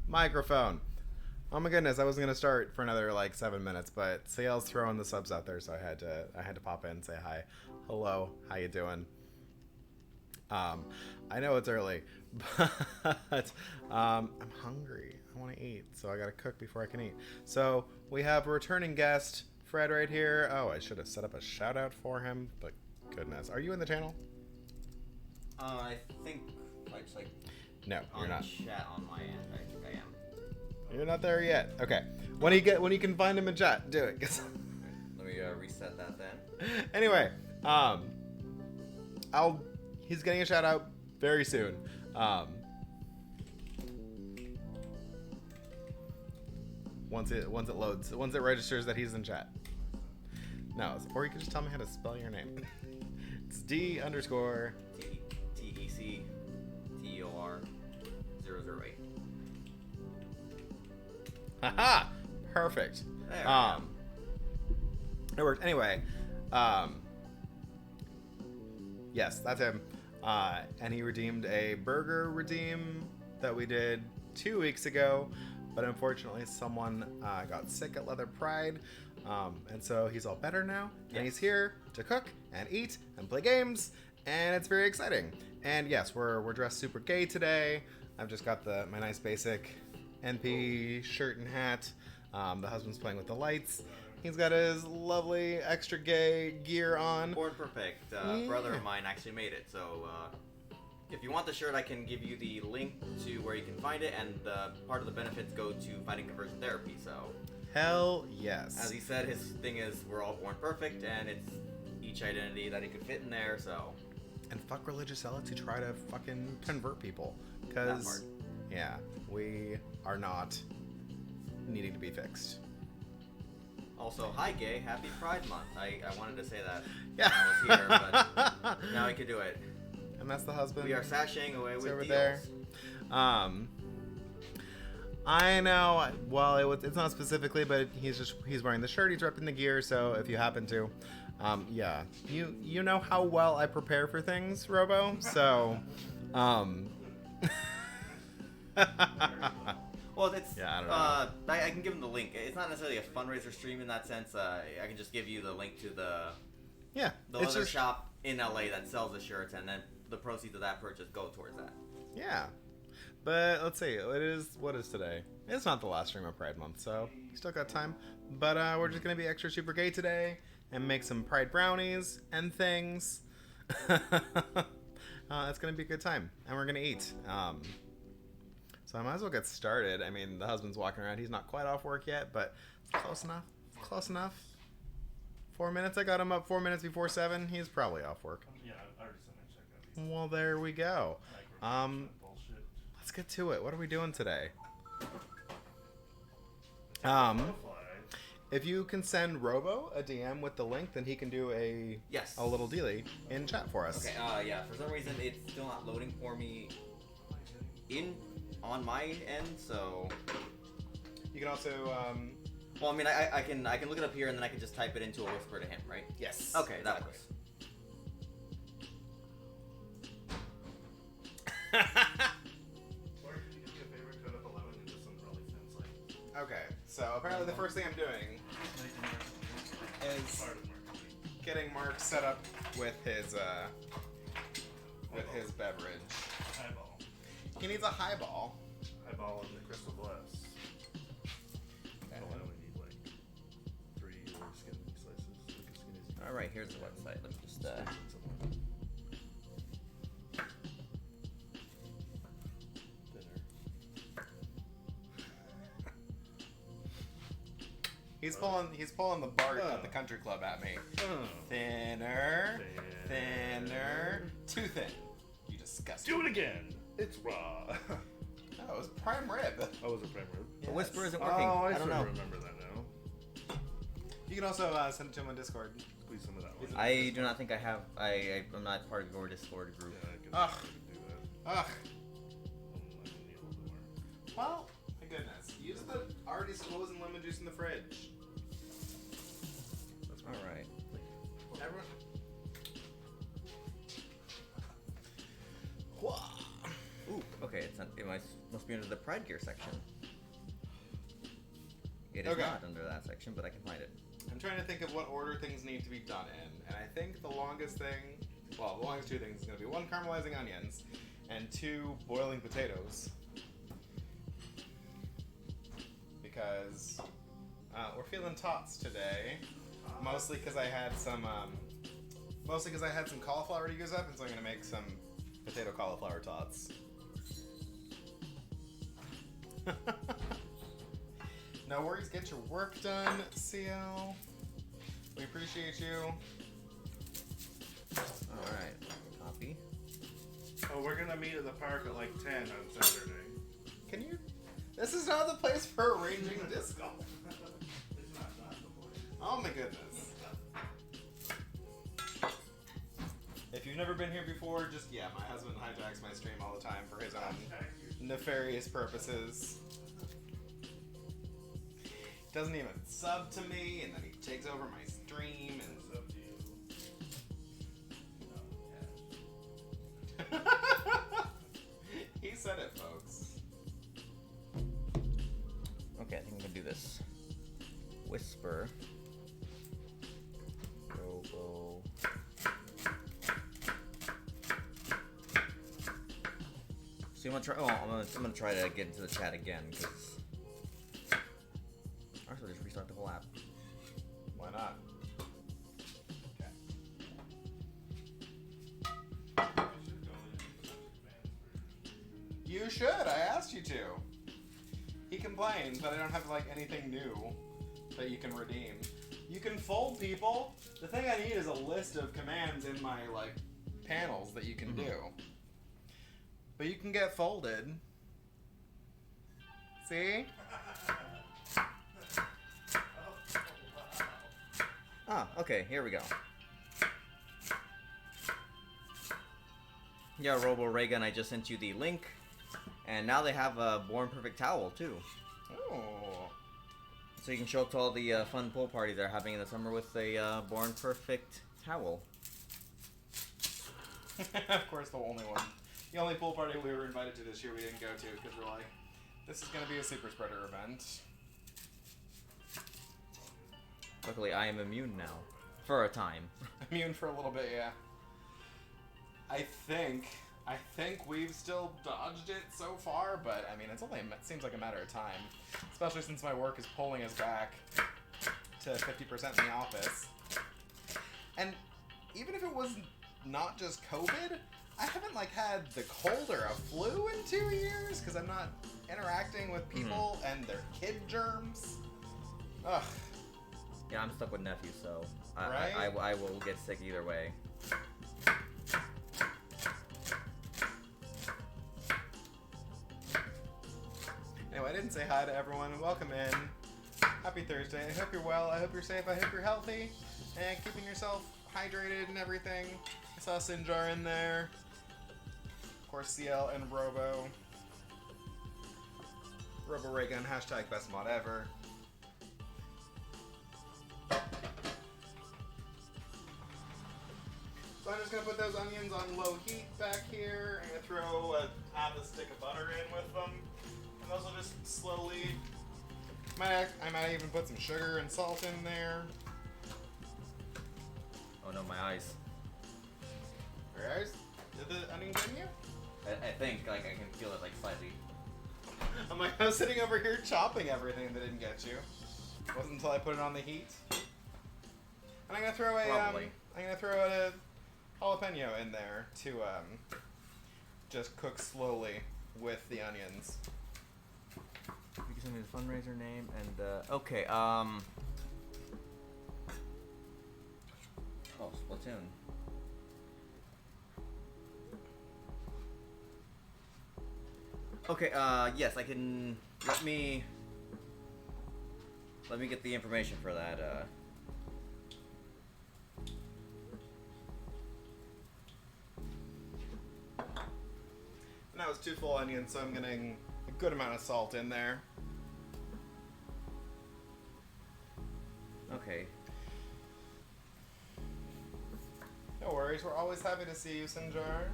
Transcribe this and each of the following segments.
Microphone. Oh my goodness, I wasn't gonna start for another like 7 minutes, but Sayel's throwing the subs out there, so I had to pop in and say hi. Hello, how you doing? I know it's early, but I'm hungry. I want to eat, so I gotta cook before I can eat. So we have a returning guest, Fred, right here. Oh, I should have set up a shout out for him, but goodness, are you in the channel? I think it's like no, you're not. Chat on my end. I think I am. You're not there yet. Okay, when you can find him in chat, do it. Let me reset that then. Anyway, he's getting a shout out very soon. Once it loads, once it registers that he's in chat. No, or you can just tell me how to spell your name. It's D underscore TECTEOR008. Haha! Perfect. There it worked. Anyway, yes, that's him. And he redeemed a burger redeem that we did 2 weeks ago, but unfortunately someone got sick at Leather Pride, and so he's all better now, and he's here to cook and eat and play games, and it's very exciting. And yes, we're dressed super gay today. I've just got my nice basic NP shirt and hat. The husband's playing with the lights. He's got his lovely extra gay gear on. Born Perfect. Brother of mine actually made it, so if you want the shirt, I can give you the link to where you can find it, and part of the benefits go to fighting conversion therapy, so. Hell yes. As he said, his thing is we're all born perfect, and it's each identity that he could fit in there, so. And fuck religious zealots who try to fucking convert people. Because, yeah, we are not needing to be fixed. Also, hi gay, happy Pride Month. I wanted to say that yeah. when I was here, but now I can do it. And that's the husband. We are sashaying away with over deals. There. I know. Well, it's not specifically, but he's wearing the shirt. He's repping the gear. So if you happen to, yeah, you know how well I prepare for things, Robo. So, well, it's yeah, I don't know. I can give him the link. It's not necessarily a fundraiser stream in that sense. I can just give you the link to the leather shop in LA that sells the shirts, and then the proceeds of that purchase go towards that. Yeah. But let's see. What is today? It's not the last stream of Pride Month, so Still got time. But we're just going to be extra super gay today and make some pride brownies and things. It's going to be a good time. And we're going to eat. So I might as well get started. I mean, the husband's walking around. He's not quite off work yet, but it's close enough. Close enough. 4 minutes. I got him up 4 minutes before 7. He's probably off work. Yeah, I already sent my check out. Well, there we go. Bullshit. Let's get to it. What are we doing today? If you can send Robo a DM with the link, then he can do a little dealy in chat for us. Okay. Yeah. For some reason, it's still not loading for me on my end. So you can also. Well, I mean, I can look it up here and then I can just type it into a whisper to him, right? Yes. Okay, that works. Okay, so apparently the first thing I'm doing is getting Mark set up with his beverage. Highball. He needs a highball. Highball and the crystal glass. Okay. I only need like 3 skinny slices. All right, here's the website. Let me just He's pulling the Bart at the country club at me. Thinner. Too thin. You disgusting. Do it again. It's raw. No, it was prime rib. Oh, was it prime rib? The whisper isn't working. Oh, I don't know. remember that now. You can also send it to him on Discord. Please some of that one. I do not think I have. I'm not part of your Discord group. Yeah, I can do that. Ugh. I need a little bit more. Well, my goodness. Use the already frozen lemon juice in the fridge. All right. Everyone. Ooh. Okay. It must be under the Pride Gear section. It is not under that section, but I can find it. I'm trying to think of what order things need to be done in, and I think the longest two things is going to be 1, caramelizing onions, and 2, boiling potatoes. Because we're feeling tots today, mostly because I had some cauliflower to use up, and so I'm going to make some potato cauliflower tots. No worries, get your work done, CL. We appreciate you. Alright, copy. Oh, we're gonna meet at the park at like 10 on Saturday. Can you? This is not the place for arranging disc golf. It's not the place. Oh my goodness. If you've never been here before, my husband hijacks my stream all the time for his own nefarious purposes. Doesn't even sub to me, and then he takes over my stream and Sub to you. He said it, folks. Okay, I think I'm gonna do this. Whisper. Robo. So you want to try? Oh, I'm gonna try to get into the chat again because. Or just restart the whole app. Why not? Okay. You should. I asked you to. He complains that I don't have anything new that you can redeem. You can fold people. The thing I need is a list of commands in my panels that you can do. But you can get folded. See? Ah, okay, here we go. Yeah, Robo Reagan, I just sent you the link. And now they have a Born Perfect towel, too. Oh. So you can show up to all the fun pool parties they're having in the summer with a Born Perfect towel. Of course, the only one. The only pool party we were invited to this year we didn't go to because we're like, this is going to be a super spreader event. Luckily, I am immune now. For a time. Immune for a little bit, yeah. I think I think we've still dodged it so far, but I mean, it seems like a matter of time. Especially since my work is pulling us back to 50% in the office. And even if it was not just COVID, I haven't like had the cold or a flu in 2 years because I'm not interacting with people and their kid germs. Ugh. Yeah, I'm stuck with nephew, so Right? I will get sick either way. Anyway, I didn't say hi to everyone. Welcome in. Happy Thursday. I hope you're well. I hope you're safe. I hope you're healthy and keeping yourself hydrated and everything. I saw Sinjar in there. Of course, CL and Robo. Robo Raygun, hashtag best mod ever. So I'm just going to put those onions on low heat back here. I'm going to throw half a stick of butter in with them. And those will just slowly... I might even put some sugar and salt in there. Oh no, my eyes. Your eyes? Did the onion get in you? I think like I can feel it like slightly. I'm like, I was sitting over here chopping everything that didn't get you. It wasn't until I put it on the heat. And I'm gonna throw a jalapeno in there to just cook slowly with the onions. You can send me the fundraiser name and okay, oh, Splatoon. Okay, yes, I can let me get the information for that, And that was 2 full onions, so I'm getting a good amount of salt in there. Okay. No worries, we're always happy to see you, Sinjar.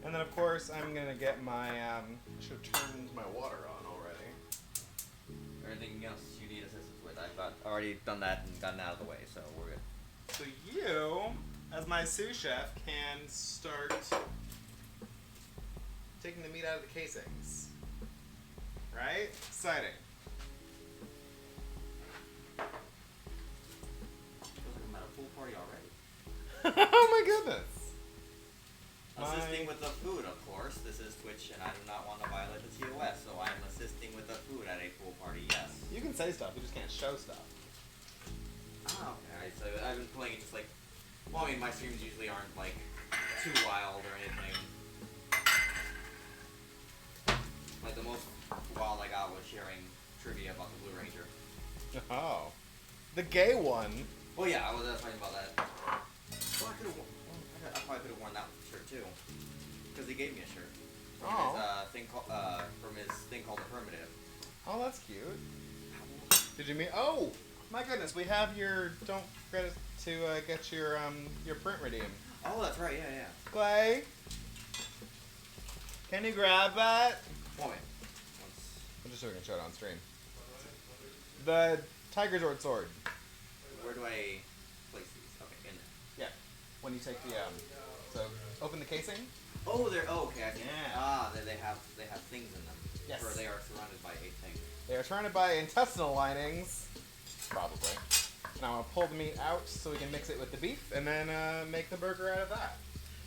And then, of course, I'm gonna get my, I should have turned my water on already. Anything else you need assistance with? I've already done that and gotten out of the way, so we're good. So you, as my sous chef, can start taking the meat out of the casings. Right? Exciting. Feels like I'm at a pool party already. Oh my goodness. Assisting with the food, of course. This is Twitch, and I do not want to violate the TOS, so I'm assisting with the food at a pool party, yes. You can say stuff, you just can't show stuff. Oh, okay. Alright, so I've been playing it just like... Well, I mean, my streams usually aren't, like, too wild or anything. Like, the most wild I got was sharing trivia about the Blue Ranger. Oh. The gay one. Well, yeah, I was talking about that. Well, I probably could have worn that shirt, too. Because he gave me a shirt. Oh. From his thing called Affirmative. Oh, that's cute. Did you meet? Oh, my goodness, we have your. Don't forget to get your print redeem. Oh, that's right. Yeah. Clay, can you grab that? Moment. I'm just so we can show it on stream. The Tiger Sword. Where do I place these? Okay, in there. Yeah. When you take the so open the casing. Oh, they're okay. I see. Yeah. Ah, they have things in them. Yes. Or they are surrounded by a thing. They are surrounded by intestinal linings, probably. Now I'll pull the meat out so we can mix it with the beef and then make the burger out of that.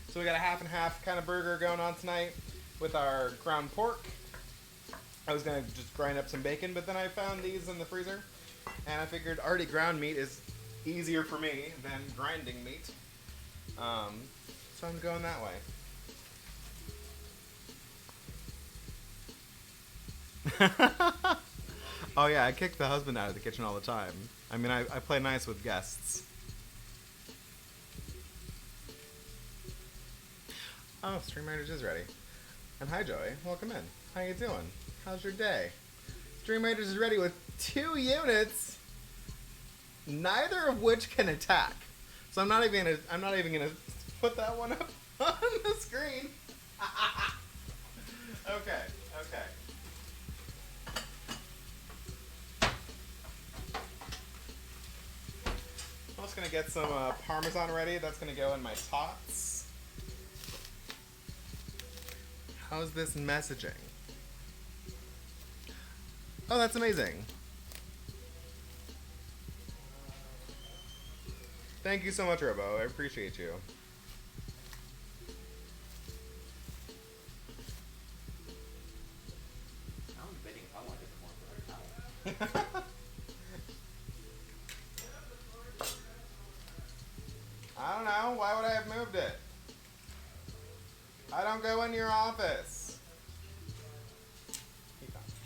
So we got a half and half kind of burger going on tonight with our ground pork. I was gonna just grind up some bacon, but then I found these in the freezer, and I figured already ground meat is easier for me than grinding meat. So I'm going that way. Oh yeah, I kick the husband out of the kitchen all the time. I mean, I play nice with guests. Oh, Stream Raiders is ready. And hi Joey, welcome in. How you doing? How's your day? Stream Raiders is ready with 2 units, neither of which can attack. So I'm not even gonna put that one up on the screen. Okay. just gonna get some Parmesan ready. That's gonna go in my tots. How's this messaging? Oh, that's amazing. Thank you so much, Robo. I appreciate you. I'm debating if I want to get the more for towel. I don't know. Why would I have moved it? I don't go in your office.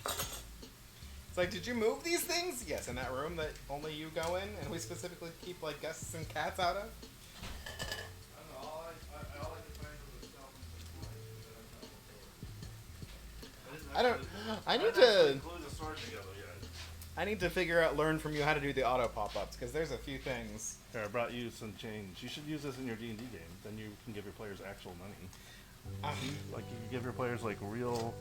It's like, did you move these things? Yes, in that room that only you go in, and we specifically keep like guests and cats out of. I don't. I need to. I need to learn from you how to do the auto pop-ups because there's a few things. Here, I brought you some change. You should use this in your D&D game. Then you can give your players actual money. Like you can give your players like real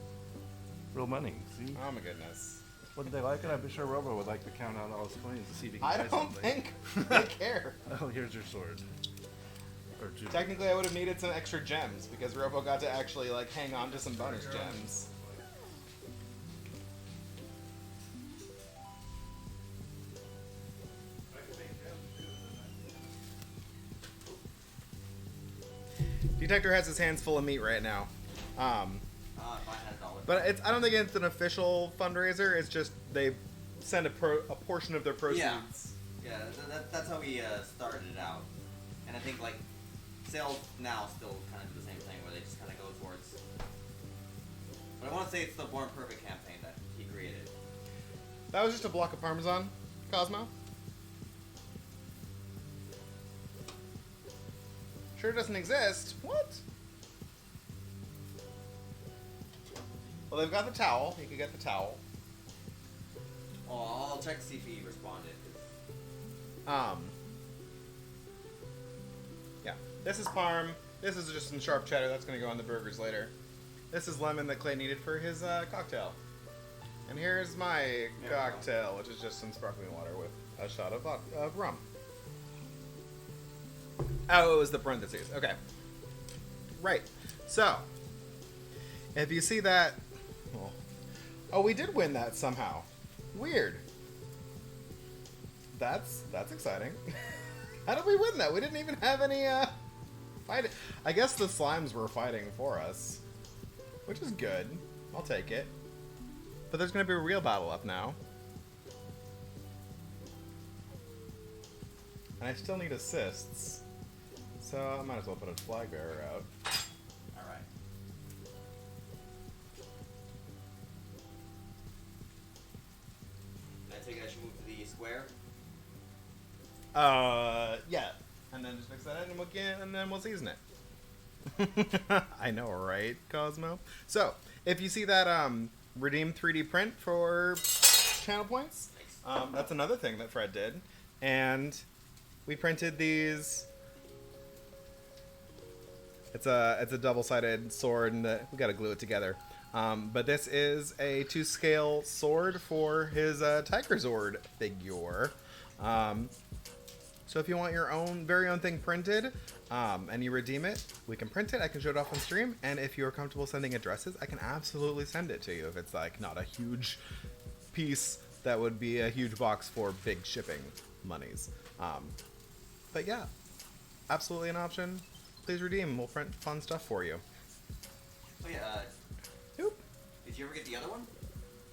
money. See? Oh my goodness. Wouldn't they like it? I'm sure Robo would like to count out all his coins to see if he can I buy don't something. think they care. Oh, here's your sword. Or Technically, I would have needed some extra gems because Robo got to actually like hang on to some bonus gems. Detector has his hands full of meat right now. But I don't think it's an official fundraiser. It's just they send a portion of their proceeds. Yeah, that's how we started it out. And I think like sales now still kind of do the same thing where they just kind of go towards. But I want to say it's the Born Perfect campaign that he created. That was just a block of Parmesan, Cosmo. Sure doesn't exist. What? Well, they've got the towel. You can get the towel. Oh, I'll check to see if he responded. Yeah. This is parm. This is just some sharp cheddar. That's going to go on the burgers later. This is lemon that Clay needed for his cocktail. And here's my cocktail, which is just some sparkling water with a shot of rum. Oh, it was the parentheses. Okay. Right. So, if you see that... Oh, we did win that somehow. Weird. That's exciting. How did we win that? We didn't even have any fight. I guess the slimes were fighting for us, which is good. I'll take it. But there's going to be a real battle up now. And I still need assists. So I might as well put a flag bearer out. Alright. I think I should move to the square. Yeah. And then just mix that in and then we'll season it. I know, right, Cosmo? So, if you see that redeem 3D print for channel points, that's another thing that Fred did. And we printed these... It's a double-sided sword, and we gotta glue it together. But this is a 2-scale sword for his Tiger Zord figure. So if you want your very own thing printed, and you redeem it, we can print it. I can show it off on stream, and if you're comfortable sending addresses, I can absolutely send it to you. If it's like not a huge piece, that would be a huge box for big shipping monies. But yeah, absolutely an option. Please redeem. We'll print fun stuff for you. Oh yeah. Oop. Did you ever get the other one?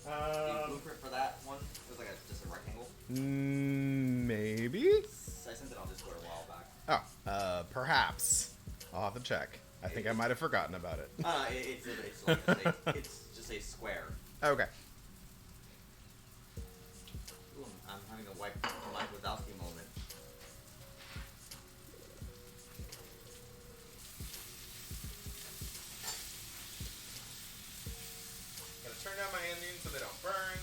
The blueprint for that one? It was like just a rectangle. Maybe. I sent it on Discord a while back. Oh, perhaps. I'll have to check. I think I might have forgotten about it. It's just a square. Okay. Ooh, I'm having a Mike Wazowski moment. Gotta turn down my onions so they don't burn.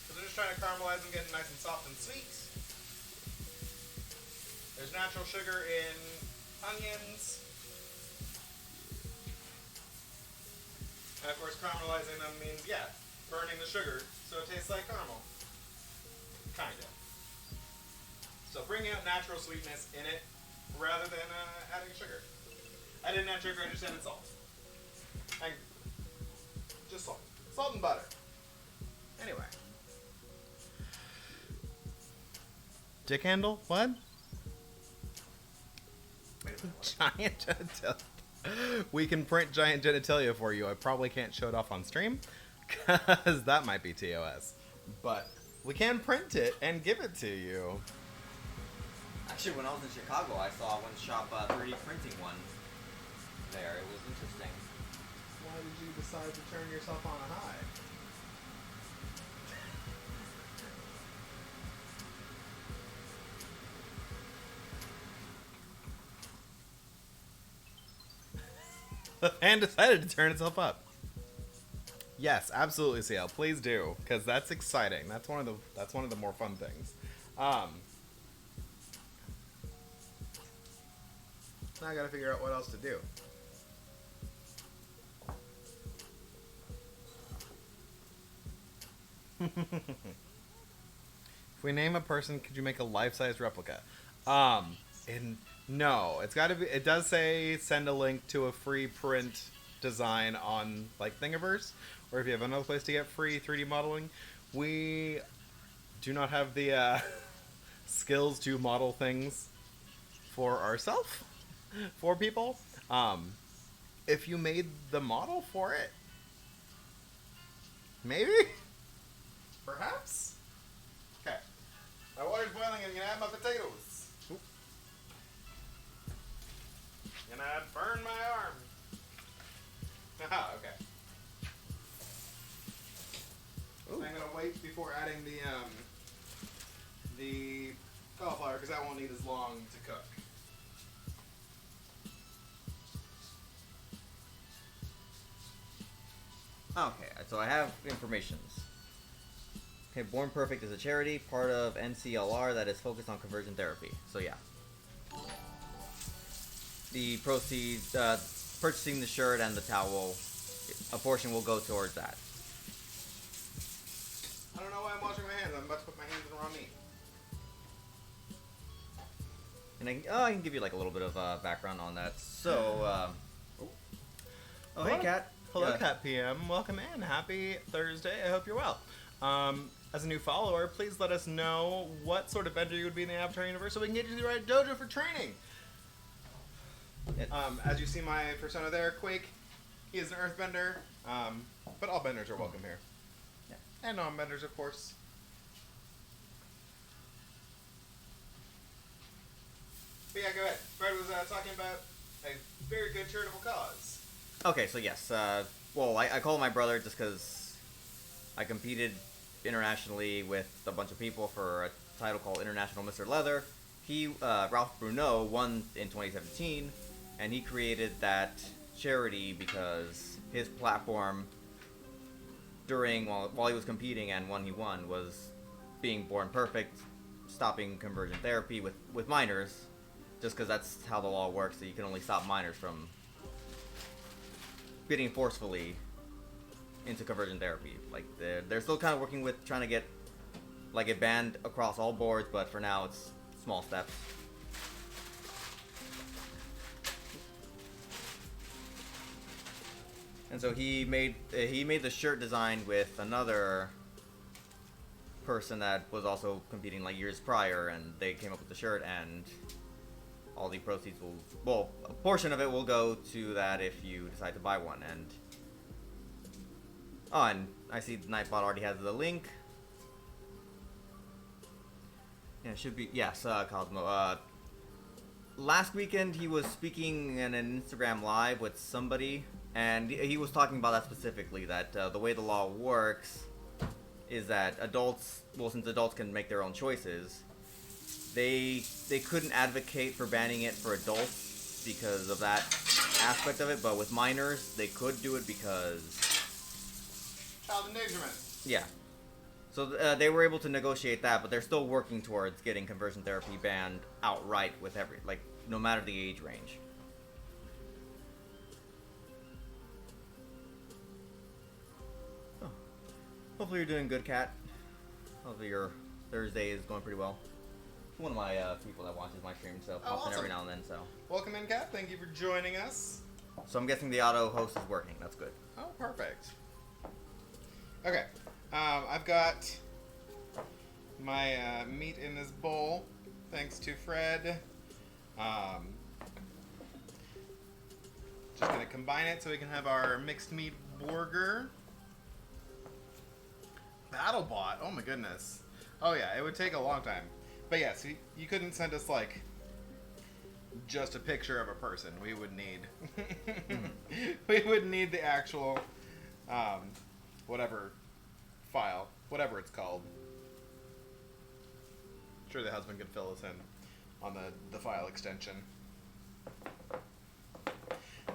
So they're just trying to caramelize and get nice and soft and sweet. There's natural sugar in onions. And of course, caramelizing them means, yeah, burning the sugar so it tastes like caramel. Kinda. So bringing out natural sweetness in it rather than adding sugar. I didn't add sugar, I just added salt. And just salt. Salt and butter. Anyway. Dick handle? What? Giant genitalia. We can print giant genitalia for you. I probably can't show it off on stream because that might be TOS. But we can print it and give it to you. Actually, when I was in Chicago, I saw one shop 3D printing one there. It was interesting. Why did you decide to turn yourself on a high? The fan decided to turn itself up. Yes, absolutely, CL. Please do, because that's exciting. That's one of the more fun things. Now I gotta figure out what else to do. If we name a person, could you make a life-size replica? No, it's got to be. It does say send a link to a free print design on like Thingiverse, or if you have another place to get free 3D modeling. We do not have the skills to model things for ourselves, for people. If you made the model for it, maybe, perhaps. Okay, my water's boiling, and you can add my potatoes. And I'd burn my arm. Aha, okay. Ooh. I'm gonna wait before adding the cauliflower because that won't need as long to cook. Okay, so I have informations. Okay, Born Perfect is a charity, part of NCLR that is focused on conversion therapy. So yeah. The proceeds, purchasing the shirt and the towel, a portion will go towards that. I don't know why I'm washing my hands. I'm about to put my hands in raw meat. And I can give you like a little bit of background on that. So, oh hey Kat. Hello, Cat PM. Welcome in. Happy Thursday. I hope you're well. As a new follower, please let us know what sort of vendor you would be in the Avatar universe so we can get you to the right dojo for training. As you see my persona there, Quake, he is an earthbender, but all benders are welcome here. Yeah. And non-benders, of course. But yeah, go ahead. Fred was talking about a very good charitable cause. Okay, so yes, well, I call my brother just because I competed internationally with a bunch of people for a title called International Mr. Leather. He, Ralph Bruneau, won in 2017, and he created that charity because his platform while he was competing and when he won was being born perfect, stopping conversion therapy with minors, just because that's how the law works, that you can only stop minors from getting forcefully into conversion therapy. Like they're still kind of working with trying to get like it banned across all boards, but for now it's small steps. And so he made the shirt design with another person that was also competing like years prior, and they came up with the shirt, and all the proceeds a portion of it will go to that if you decide to buy one. And and I see Nightbot already has the link. Yeah, it should be, yes, Cosmo. Last weekend he was speaking in an Instagram live with somebody, and he was talking about that specifically, that the way the law works is that adults, since adults can make their own choices, they couldn't advocate for banning it for adults because of that aspect of it, but with minors, they could do it because... child endangerment. Yeah. So they were able to negotiate that, but they're still working towards getting conversion therapy banned outright with no matter the age range. Hopefully you're doing good, Kat. Hopefully your Thursday is going pretty well. One of my people that watches my stream, so pops in awesome. every now and then. So Welcome in, Kat. Thank you for joining us. I'm guessing the auto host is working. That's good. Oh, perfect. Okay. I've got my meat in this bowl, thanks to Fred. Just gonna combine it so we can have our mixed meat burger. BattleBot. Oh my goodness. Oh yeah, it would take a long time. But yes, you couldn't send us like just a picture of a person. We would need we would need the actual whatever file, whatever it's called. I'm sure the husband could fill us in on the file extension.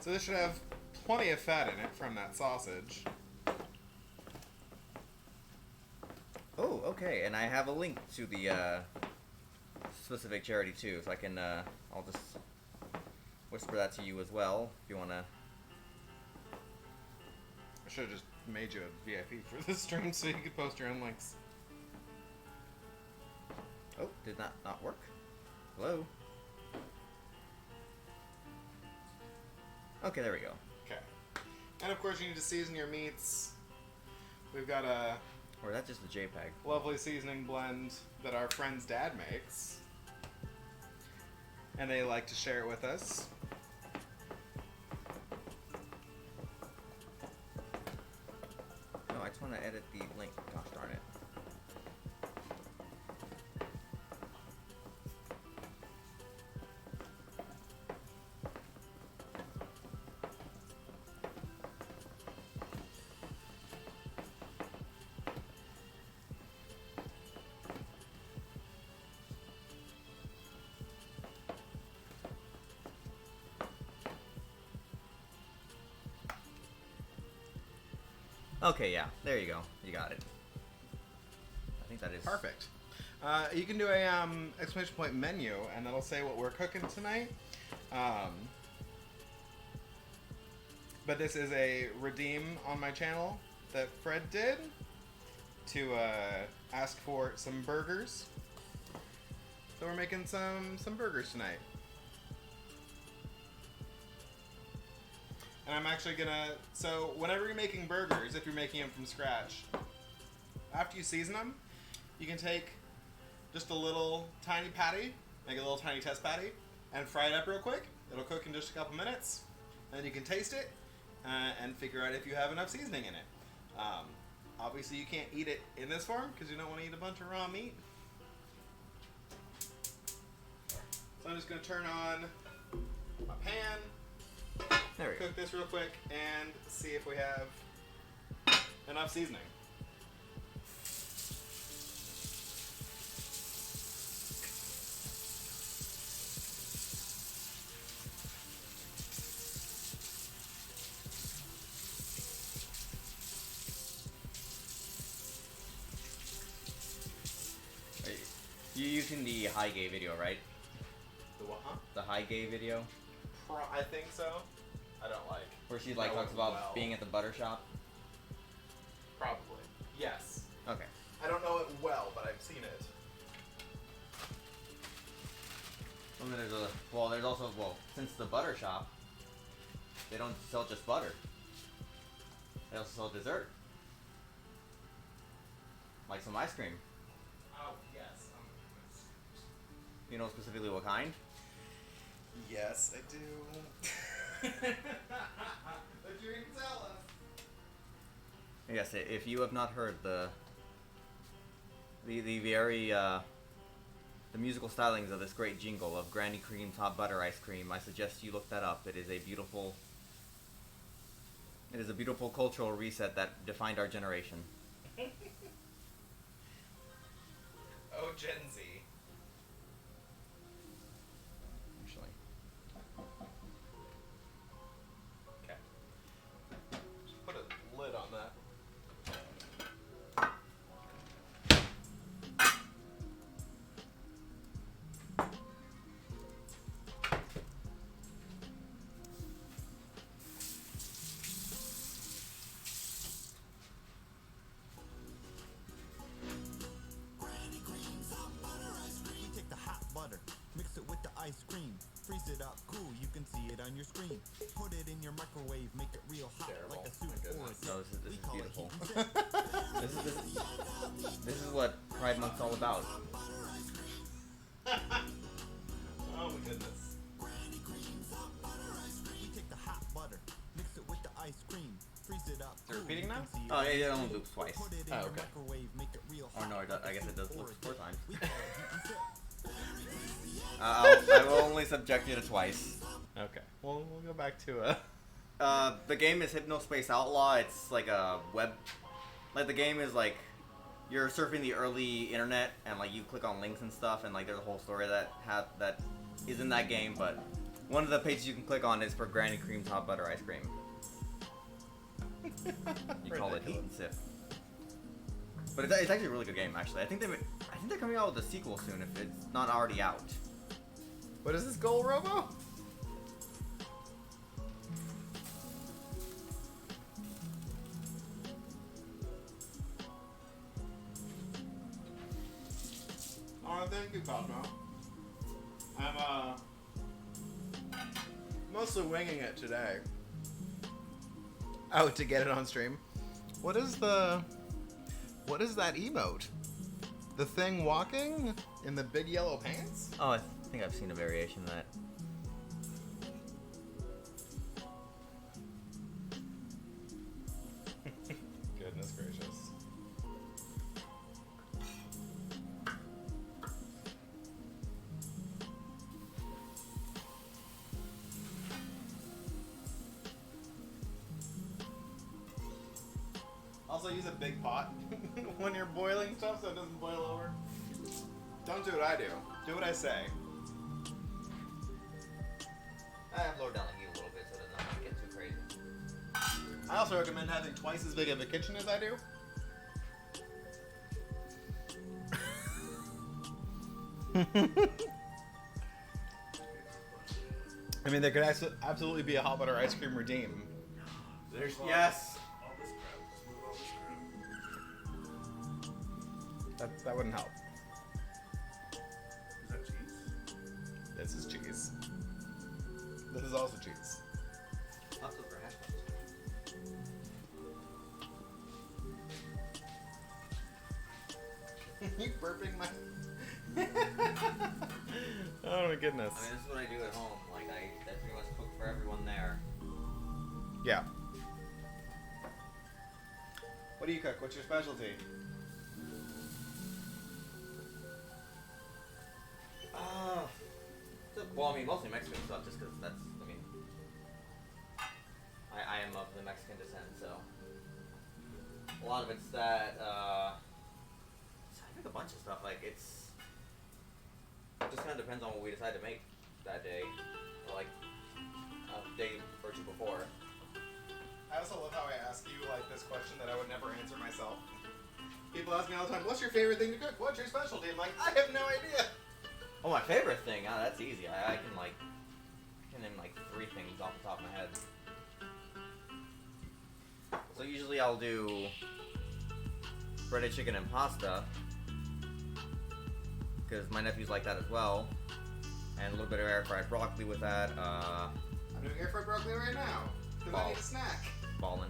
So this should have plenty of fat in it from that sausage. Oh, okay. And I have a link to the specific charity too, so I can I'll just whisper that to you as well if you wanna. I should have just made you a VIP for this stream so you could post your own links. Oh, did that not work? Hello? Okay, there we go. Okay. And of course you need to season your meats. We've got a Or is that just a JPEG? lovely seasoning blend that our friend's dad makes. And they like to share it with us. No, I just want to edit the link. Gosh darn it. Okay, yeah, there you go. You got it. I think that is Perfect. You can do a exclamation point menu, and that'll say what we're cooking tonight. But this is a redeem on my channel that Fred did to ask for some burgers. So we're making some burgers tonight. And I'm actually gonna, so whenever you're making burgers, if you're making them from scratch, after you season them, you can take just a little tiny patty, make a little tiny test patty, and fry it up real quick. It'll cook in just a couple minutes. Then you can taste it and figure out if you have enough seasoning in it. Obviously you can't eat it in this form because you don't want to eat a bunch of raw meat. So I'm just gonna turn on my pan. There we go. Cook this real quick and see if we have enough seasoning. You're using the high gay video, right? The what, huh? The high gay video? I think so. I don't like. Where she like know talks about well. being at the butter shop? Probably. Yes. Okay. I don't know it well, but I've seen it. And then there's also, since the butter shop, they don't sell just butter. They also sell dessert. Like some ice cream. Oh, yes. You know specifically what kind? Yes, I do. But you can tell us. Yes, if you have not heard the very the musical stylings of this great jingle of Granny Cream's Hot Butter Ice Cream, I suggest you look that up. It is a beautiful cultural reset that defined our generation. Oh, Gen Z. Actually. Okay. Just put a lid on that. Freeze it up, cool, you can see it on your screen. Put it in your microwave, make it real hot, Terrible. like a soup My or a goodness. dip. No, this We is call it beautiful. heat and sip. This is what Pride Month's all about. Oh my goodness. We take the hot butter, mix it with the ice cream. Freeze it up, They're cool, repeating you now? can see Oh, on it your only screen. loops twice. Put it in Oh, your okay. microwave, make it real Or hot. no, like a I guess it soup does or loop a 4 dip. times. We call it heat and sip. I will only subject you to twice. Okay. Well, we'll go back to The game is Hypnospace Outlaw. It's like a web... Like, the game is like... You're surfing the early internet, and like you click on links and stuff, and like there's a whole story that is in that game, but one of the pages you can click on is for Granny Cream's hot butter ice cream. You call it heat and sip. But it's actually a really good game, actually. I think they're coming out with a sequel soon, if it's not already out. What is this goal, Robo? Oh, thank you, Cosmo. I'm mostly winging it today. Oh, to get it on stream. What is that emote? The thing walking in the big yellow pants? Oh, I think I've seen a variation of that. Goodness gracious. Also, use a big pot when you're boiling stuff so it doesn't boil over. Don't do what I do. Do what I say. I have lowered down the heat a little bit so it doesn't get too crazy. I also recommend having twice as big of a kitchen as I do. I mean, there could absolutely be a hot butter ice cream redeem. There's yes. All this crap. Let's move all this crap. That wouldn't help. Is that cheese? This is cheese. This is also cheese. Lots of hash browns. You burping my... Oh my goodness. I mean, this is what I do at home. Like, I pretty much cook for everyone there. Yeah. What do you cook? What's your specialty? Well, I mean, mostly Mexican stuff, just because that's, I mean, I am of the Mexican descent, so a lot of it's that, I make a bunch of stuff, like, it just kind of depends on what we decide to make that day, or like, a day or two before. I also love how I ask you like this question that I would never answer myself. People ask me all the time, what's your favorite thing to cook? What's your specialty? I'm like, I have no idea. Oh, my favorite thing? Ah, that's easy. I can name like 3 things off the top of my head. So usually I'll do breaded chicken and pasta, because my nephews like that as well, and a little bit of air fried broccoli with that. I'm doing air fried broccoli right now because I need a snack. Ballin'.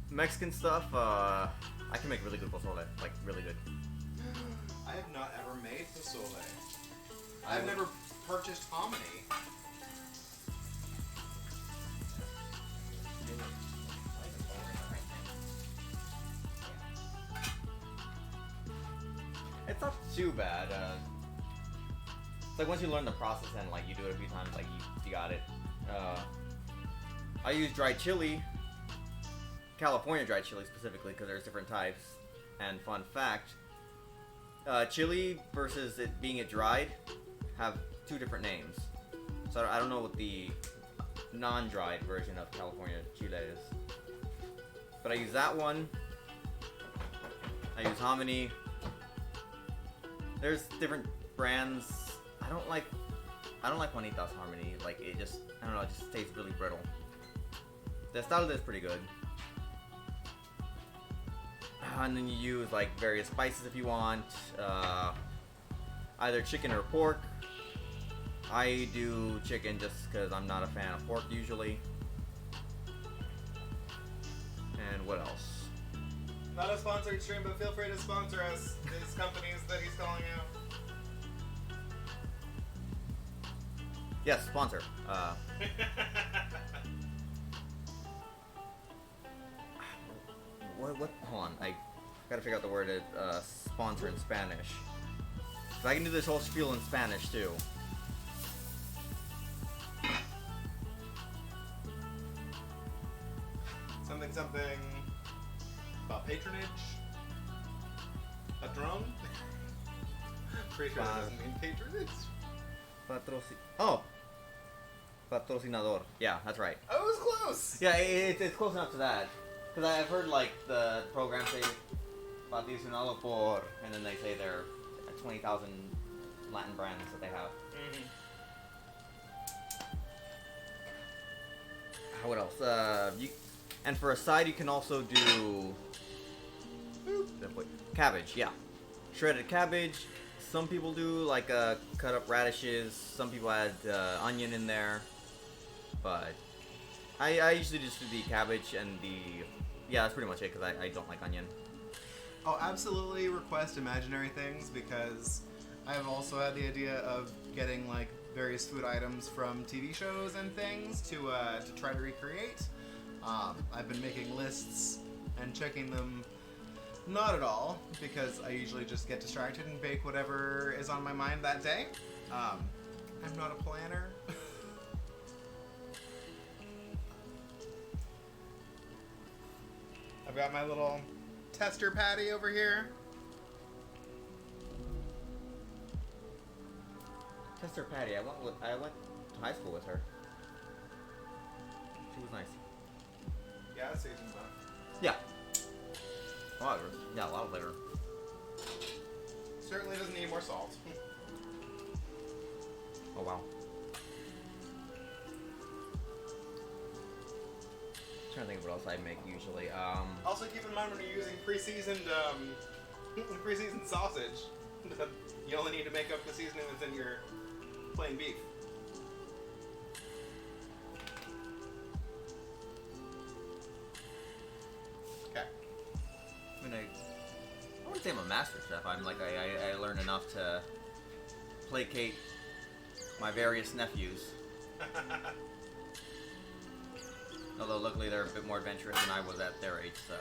Mexican stuff, I can make really good pozole, like really good. I have not ever made pozole. I've never purchased hominy. It's not too bad. It's like once you learn the process and like you do it a few times, like you got it. I use dried chili, California dried chili specifically, because there's different types. And fun fact, chili versus it being dried have 2 different names. So I don't know what the non-dried version of California chile is. But I use that one. I use hominy. There's different brands. I don't like Juanita's hominy. Like it just, I don't know, it just tastes really brittle. The style is pretty good. And then you use like various spices if you want. Either chicken or pork. I do chicken just because I'm not a fan of pork usually. And what else? Not a sponsored stream, but feel free to sponsor us. These companies that he's calling out. Yes, sponsor. What? Hold on. I gotta figure out the word sponsor in Spanish. So I can do this whole spiel in Spanish too. Something about patronage. Patron. Pretty sure that doesn't mean patronage. Patrocinador. Yeah, that's right. I was close. Yeah, it's close enough to that. Because I've heard like the program say patrocinado por, and then they say they're 20,000 Latin brands that they have. What else? And for a side, you can also do cabbage. Yeah, shredded cabbage. Some people do like cut up radishes. Some people add onion in there, but I usually just do the cabbage and that's pretty much it because I don't like onion. Oh, absolutely request imaginary things, because I have also had the idea of getting like various food items from TV shows and things to try to recreate. I've been making lists and checking them. Not at all, because I usually just get distracted and bake whatever is on my mind that day. I'm not a planner. I've got my little tester patty over here. Tester Patty, I went to high school with her. She was nice. Yeah, it's aging well. Yeah. A lot of flavor. Certainly doesn't need more salt. Oh wow. I'm trying to think of what else I make usually. Also keep in mind when you're using pre-seasoned sausage, you only need to make up the seasoning that's in your plain beef. Okay. I mean, I wouldn't say I'm a master chef. I'm like I learned enough to placate my various nephews. Although luckily they're a bit more adventurous than I was at their age, so.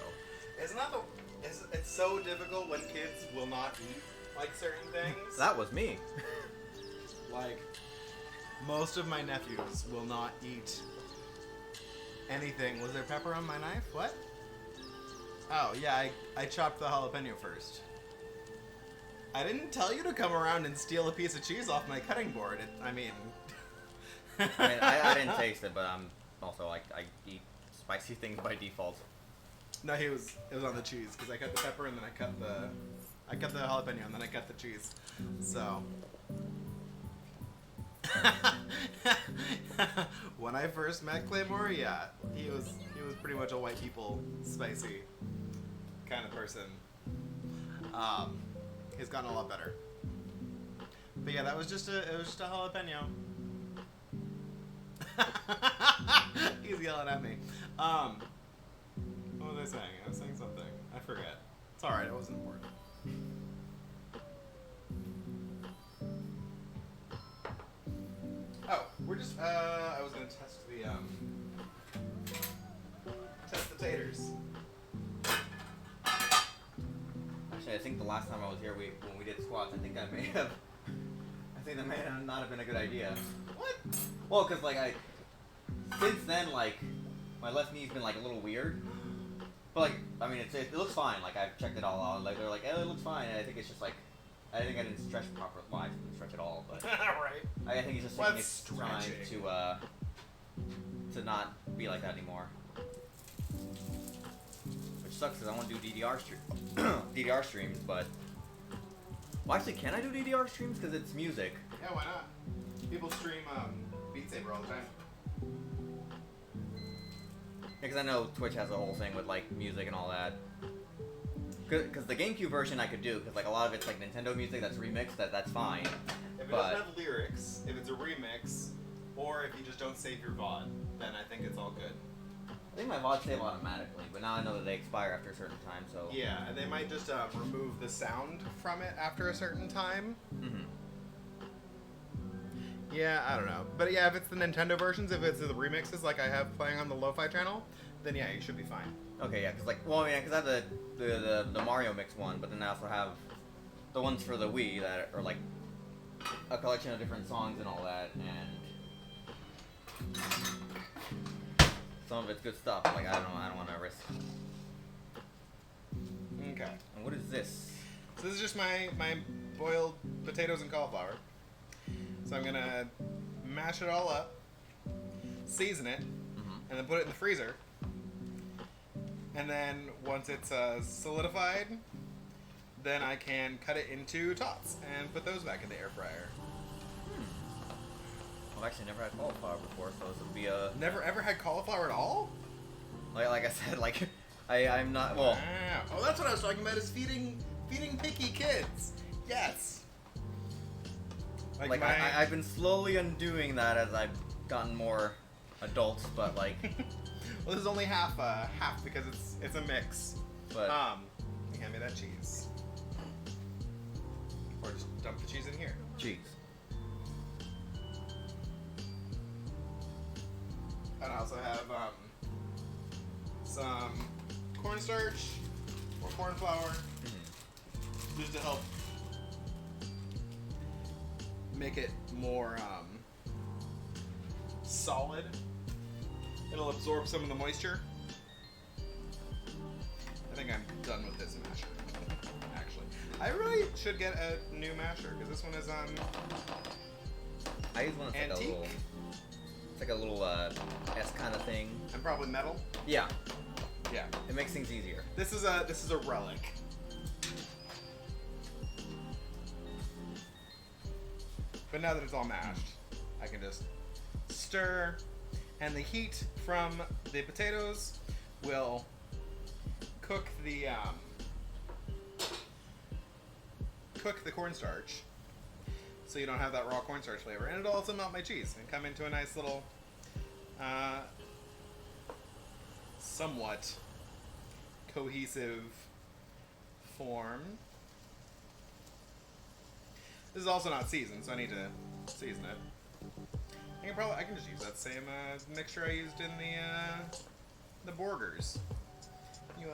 It's so difficult when kids will not eat like certain things. That was me. Like, most of my nephews will not eat anything. Was there pepper on my knife? What? Oh, yeah, I chopped the jalapeno first. I didn't tell you to come around and steal a piece of cheese off my cutting board. I mean, I didn't taste it, but I'm also like I eat spicy things by default. No, it was on the cheese, because I cut the pepper and then I cut the jalapeno and then I cut the cheese. So when I first met Claymore, yeah, he was pretty much a white people spicy kind of person. He's gotten a lot better. But yeah, it was just a jalapeno. He's yelling at me. What was I saying? I was saying something. I forget. It's alright, it wasn't important. Oh, we're just, I was gonna test the taters. Actually, I think the last time I was here, when we did squats, I think that may not have been a good idea. What? Well, cause like since then, like my left knee's been like a little weird. But like, I mean, it looks fine. Like I've checked it all out. Like they're like, it looks fine. And I think it's just like, I think I didn't stretch properly. Well, I didn't stretch at all, but Right. I think he's just taking What's his time to not be like that anymore. Which sucks because I want to do DDR streams, but well, actually, can I do DDR streams because it's music? Yeah, why not? People stream Beat Saber all the time. Because I know Twitch has a whole thing with like music and all that. Because the GameCube version I could do, because like a lot of it's like Nintendo music that's remixed, that's fine. If it But- doesn't have lyrics, if it's a remix, or if you just don't save your VOD, then I think it's all good. I think my VODs save automatically, but now I know that they expire after a certain time, so... Yeah, and they might just remove the sound from it after a certain time. Mhm. Yeah, I don't know. But yeah, if it's the Nintendo versions, if it's the remixes like I have playing on the Lo-Fi channel, then yeah, you should be fine. Okay, yeah, because like, well, yeah, because I have the Mario Mix one, but then I also have the ones for the Wii that are like a collection of different songs and all that, and some of it's good stuff. Like I don't want to risk. Okay. And what is this? So this is just my boiled potatoes and cauliflower. So I'm gonna mash it all up, season it, and then put it in the freezer. And then once it's solidified, then I can cut it into tots and put those back in the air fryer. I've actually never had cauliflower before, so this would be a Never ever had cauliflower at all? like I said, like I'm not well. Wow. Oh, that's what I was talking about, is feeding picky kids. Yes. Like I've been slowly undoing that as I've gotten more adults, but like, well, this is only half because it's a mix. but Hand me that cheese, or just dump the cheese in here. jeez. And I also have some cornstarch or corn flour, just to help make it more solid. It'll absorb some of the moisture. I think I'm done with this masher. Actually, I really should get a new masher because this one is I use one that's like a Antique? little, it's like a little S kind of thing. and probably metal. Yeah, Yeah, it makes things easier. this is a relic. But now that it's all mashed, I can just stir, and the heat from the potatoes will cook the cornstarch, so you don't have that raw cornstarch flavor, and it'll also melt my cheese and come into a nice little, somewhat cohesive form. This is also not seasoned, so I need to season it. I can just use that same mixture I used in the burgers. You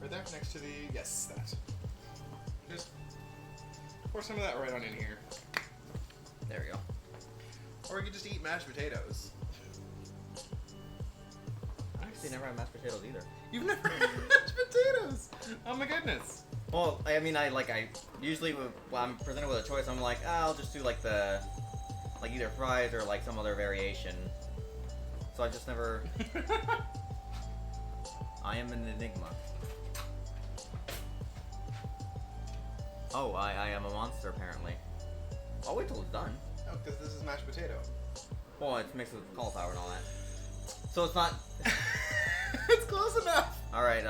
right there next to the that. Just pour some of that right on in here, There we go. or you could just eat mashed potatoes. I actually never had mashed potatoes either. You've never had mashed potatoes? Oh my goodness! Well, I mean, I usually when I'm presented with a choice, I'm like, I'll just do like either fries or like some other variation. So I just never. I am an enigma. Oh, I am a monster apparently. I'll wait till it's done. Oh, because this is mashed potato. Well, it's mixed with cauliflower and all that. So it's not. It's close enough. All right,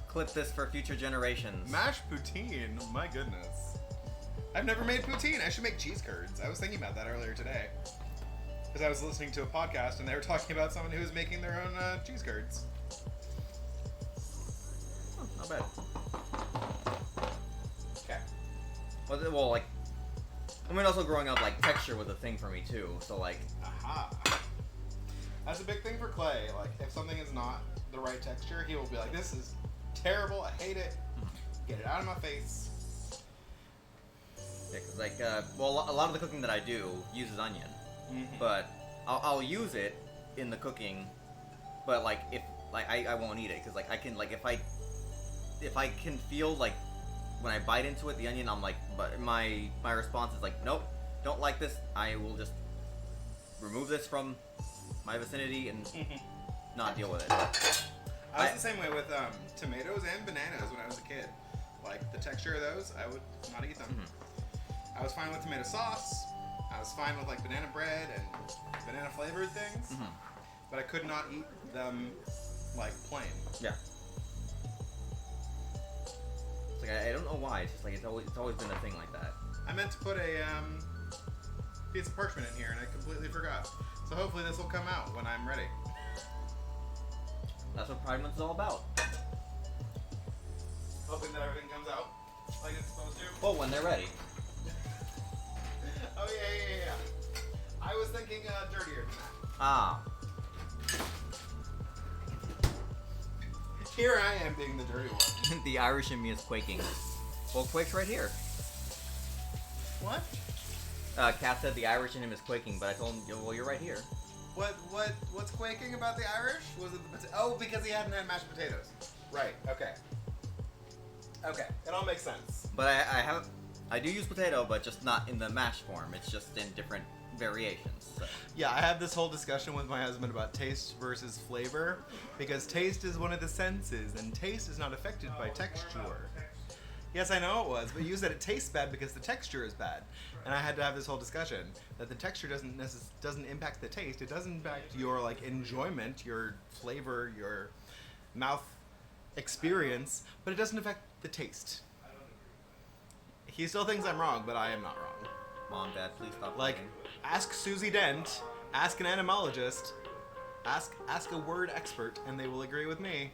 clip this for future generations. Mashed poutine, my goodness. I've never made poutine. I should make cheese curds. I was thinking about that earlier today. Because I was listening to a podcast and they were talking about someone who was making their own cheese curds. Oh, not bad. Okay. Well, like, I mean, also growing up, like, texture was a thing for me too. So like, Aha. That's a big thing for Clay. Like, if something is not the right texture, he will be like, this is terrible. I hate it. Get it out of my face. yeah, 'cause like, well, a lot of the cooking that I do uses onion, Mm-hmm. but I'll use it in the cooking, but like if like I won't eat it because like I can like if I can feel like when I bite into it the onion, I'm like, but my response is like, nope, don't like this. I will just remove this from my vicinity and not deal with it. I was the same way with tomatoes and bananas when I was a kid. Like, the texture of those, I would not eat them. I was fine with tomato sauce. I was fine with, like, banana bread and banana-flavored things. But I could not eat them, like, plain. Yeah. Like I don't know why. It's just like it's always been a thing like that. I meant to put a piece of parchment in here, and I completely forgot. So hopefully this will come out when I'm ready. That's what Pride Month is all about. Hoping that everything comes out like it's supposed to. Well, when they're ready. Oh yeah. I was thinking dirtier than that. Ah. Here I am being the dirty one. The Irish in me is quaking. Well, Quake's right here. What? Kat said the Irish in him is quaking, but I told him, well, you're right here. What's quaking about the Irish? Was it the because he hadn't had mashed potatoes. Right. Okay. It all makes sense. But I do use potato, but just not in the mashed form. It's just in different variations. So. Yeah, I have this whole discussion with my husband about taste versus flavor, because taste is one of the senses, and taste is not affected by texture. Yes, I know it was, but you said it tastes bad because the texture is bad, and I had to have this whole discussion that the texture doesn't impact the taste. It doesn't impact your like enjoyment, your flavor, your mouth experience, but it doesn't affect the taste. He still thinks I'm wrong, but I am not wrong. Mom, Dad, please stop. Like, playing. ask Susie Dent, ask an etymologist, ask a word expert, and they will agree with me.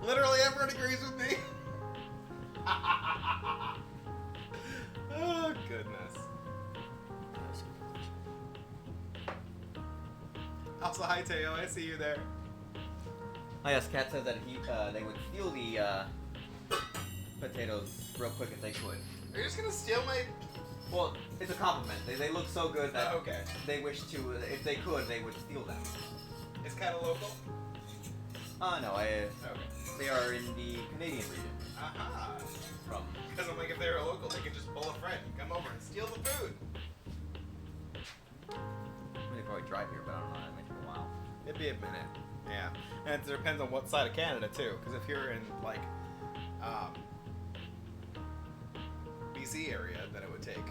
Literally everyone agrees with me. Oh goodness. Also, hi Teo, I see you there. Oh yes, Kat said that they would steal the potatoes real quick if they could. Are you just gonna steal my? Well, it's a compliment. They look so good that Okay. they wish to, if they could, they would steal them. It's kind of local. No, Okay. they are in the Canadian region. Aha. From. Because I'm like, if they were local, they could just pull a friend, come over and steal the food. They probably drive here, but I don't know. That might take a while. It'd be a minute. Yeah, and it depends on what side of Canada too. Because if you're in like BC area, then it would take.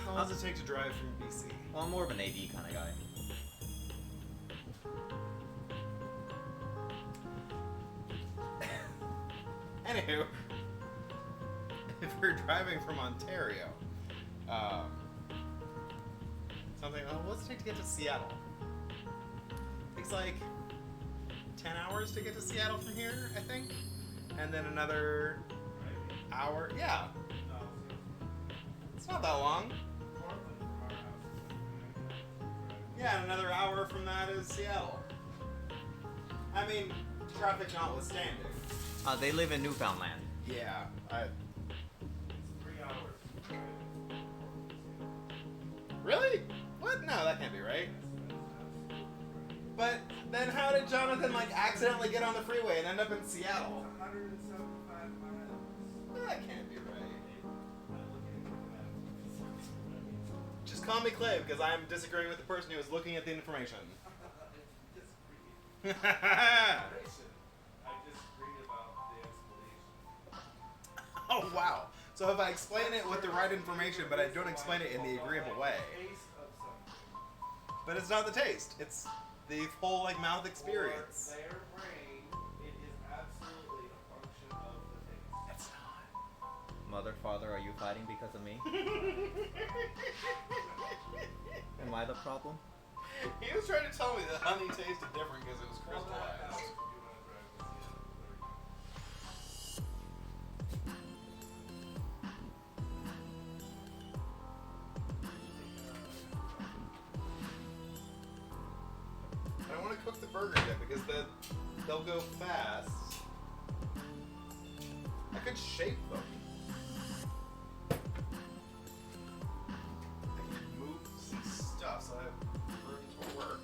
How long does it take to drive from BC? Well, I'm more of an AD kind of guy. Anywho, if we're driving from Ontario, something. Oh, what's it take to get to Seattle? Takes like 10 hours to get to Seattle from here, I think, and then another hour. Yeah, it's not that long. Yeah, and another hour from that is Seattle. I mean, traffic notwithstanding. They live in Newfoundland. Yeah, It's 3 hours. Really? What? No, that can't be right. But then how did Jonathan like accidentally get on the freeway and end up in Seattle? 175 miles. That can't be right. Just call me Clay because I'm disagreeing with the person who is looking at the information. I disagree about the explanation. Oh wow. So if I explain it with the right information, but I don't explain it in the agreeable way. Taste of something. But it's not the taste. It's the whole like mouth experience. For their brain, it is absolutely a function of the taste. It's not. Mother, father, are you fighting because of me? Am I the problem? He was trying to tell me that honey tasted different because it was crystallized. I don't want to cook the burgers yet because they'll go fast. I could shape them. I can move some stuff so I have room to work.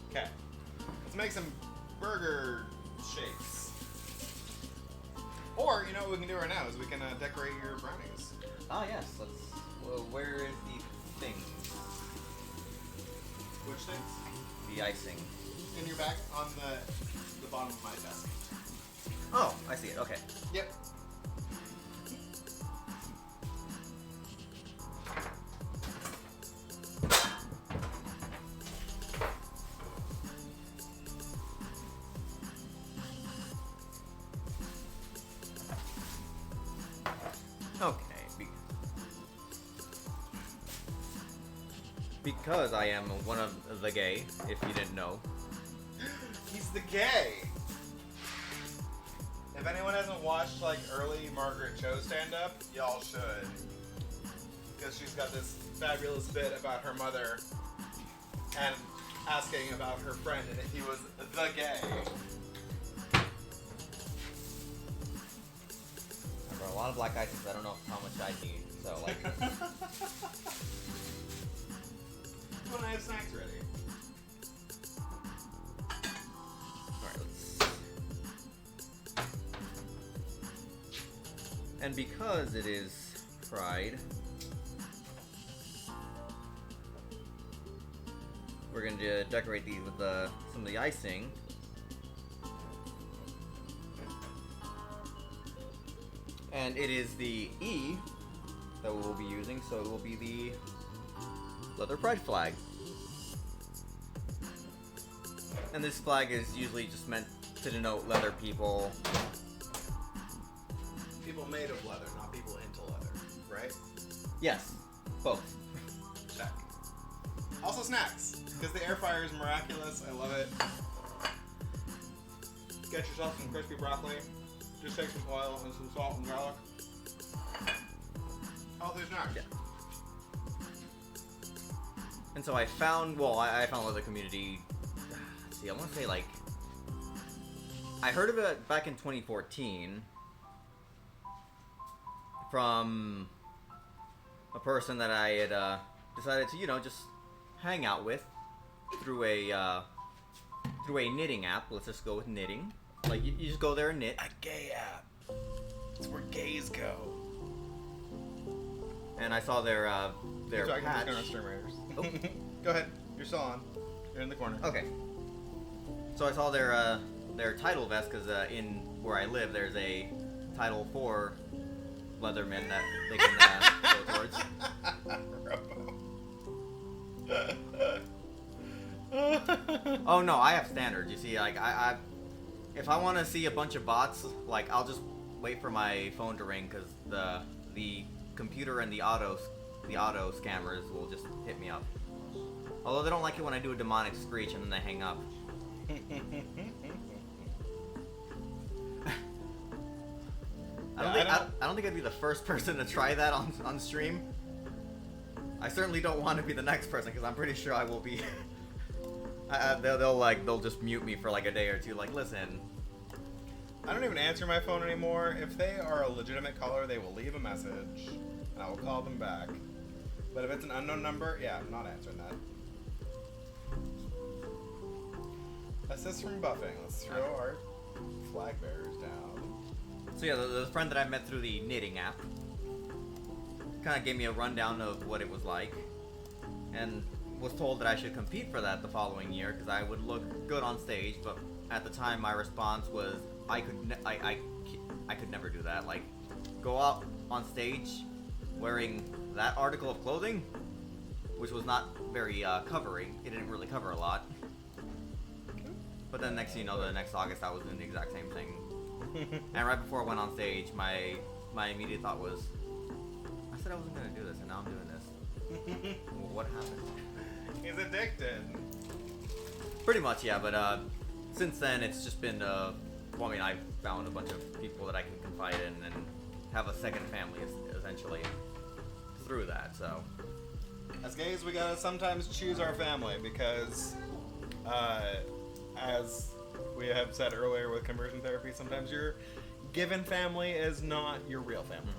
Okay, let's make some burger shapes. Or, you know what we can do right now is we can decorate your brownies. Ah, yes. Let's. Well, where is the thing? Which things? The the icing? In your back on the bottom of my desk. Oh, I see it. Okay. Yep. Okay. Because I am one of the gay, if you didn't know. He's the gay. If anyone hasn't watched like early Margaret Cho stand-up, y'all should. Because she's got this fabulous bit about her mother and asking about her friend, and if he was the gay. I've got a lot of black ices. I don't know how much I need. So like. When I have snacks ready. Alright, let's. And because it is Pride, we're going to decorate these with some of the icing. And it is the E that we will be using, so it will be the leather pride flag. And this flag is usually just meant to denote leather people. People made of leather, not people into leather, right? Yes, both. Check. Also snacks, because the air fryer is miraculous. I love it. Get yourself some crispy broccoli. Just take some oil and some salt and garlic. Healthy snacks. Yeah. And so I found, well, I found leather community. See, I want to say like, I heard of it back in 2014 from a person that I had decided to, just hang out with through a knitting app. Let's just go with knitting. Like you just go there and knit. A gay app. It's where gays go. And I saw their patch. Oh. Go ahead. You're still on. You're in the corner. Okay. So I saw their title vest because in where I live, there's a Title 4 Leatherman that they can go towards. Oh no, I have standards. You see, like I if I want to see a bunch of bots, like I'll just wait for my phone to ring because the computer and the auto scammers will just hit me up. Although they don't like it when I do a demonic screech and then they hang up. I don't think I'd be the first person to try that on stream. I certainly don't want to be the next person because I'm pretty sure I will be. They'll just mute me for like a day or two. Like, listen. I don't even answer my phone anymore. If they are a legitimate caller, they will leave a message, and I will call them back. But if it's an unknown number, yeah, I'm not answering that. Assist from buffing. Let's throw our flag bearers down. So yeah, the friend that I met through the knitting app kind of gave me a rundown of what it was like, and was told that I should compete for that the following year because I would look good on stage. But at the time, my response was, I could never do that. Like, go out on stage wearing that article of clothing, which was not very covering. It didn't really cover a lot. But then next thing you know, the next August I was doing the exact same thing. And right before I went on stage, my immediate thought was, I said I wasn't gonna do this, and now I'm doing this. Well, what happened? He's addicted. Pretty much, yeah. But since then, it's just been. Well, I mean, I've found a bunch of people that I can confide in and have a second family, essentially, through that. So, As gays, we gotta sometimes choose our family because, as we have said earlier with conversion therapy, sometimes your given family is not your real family.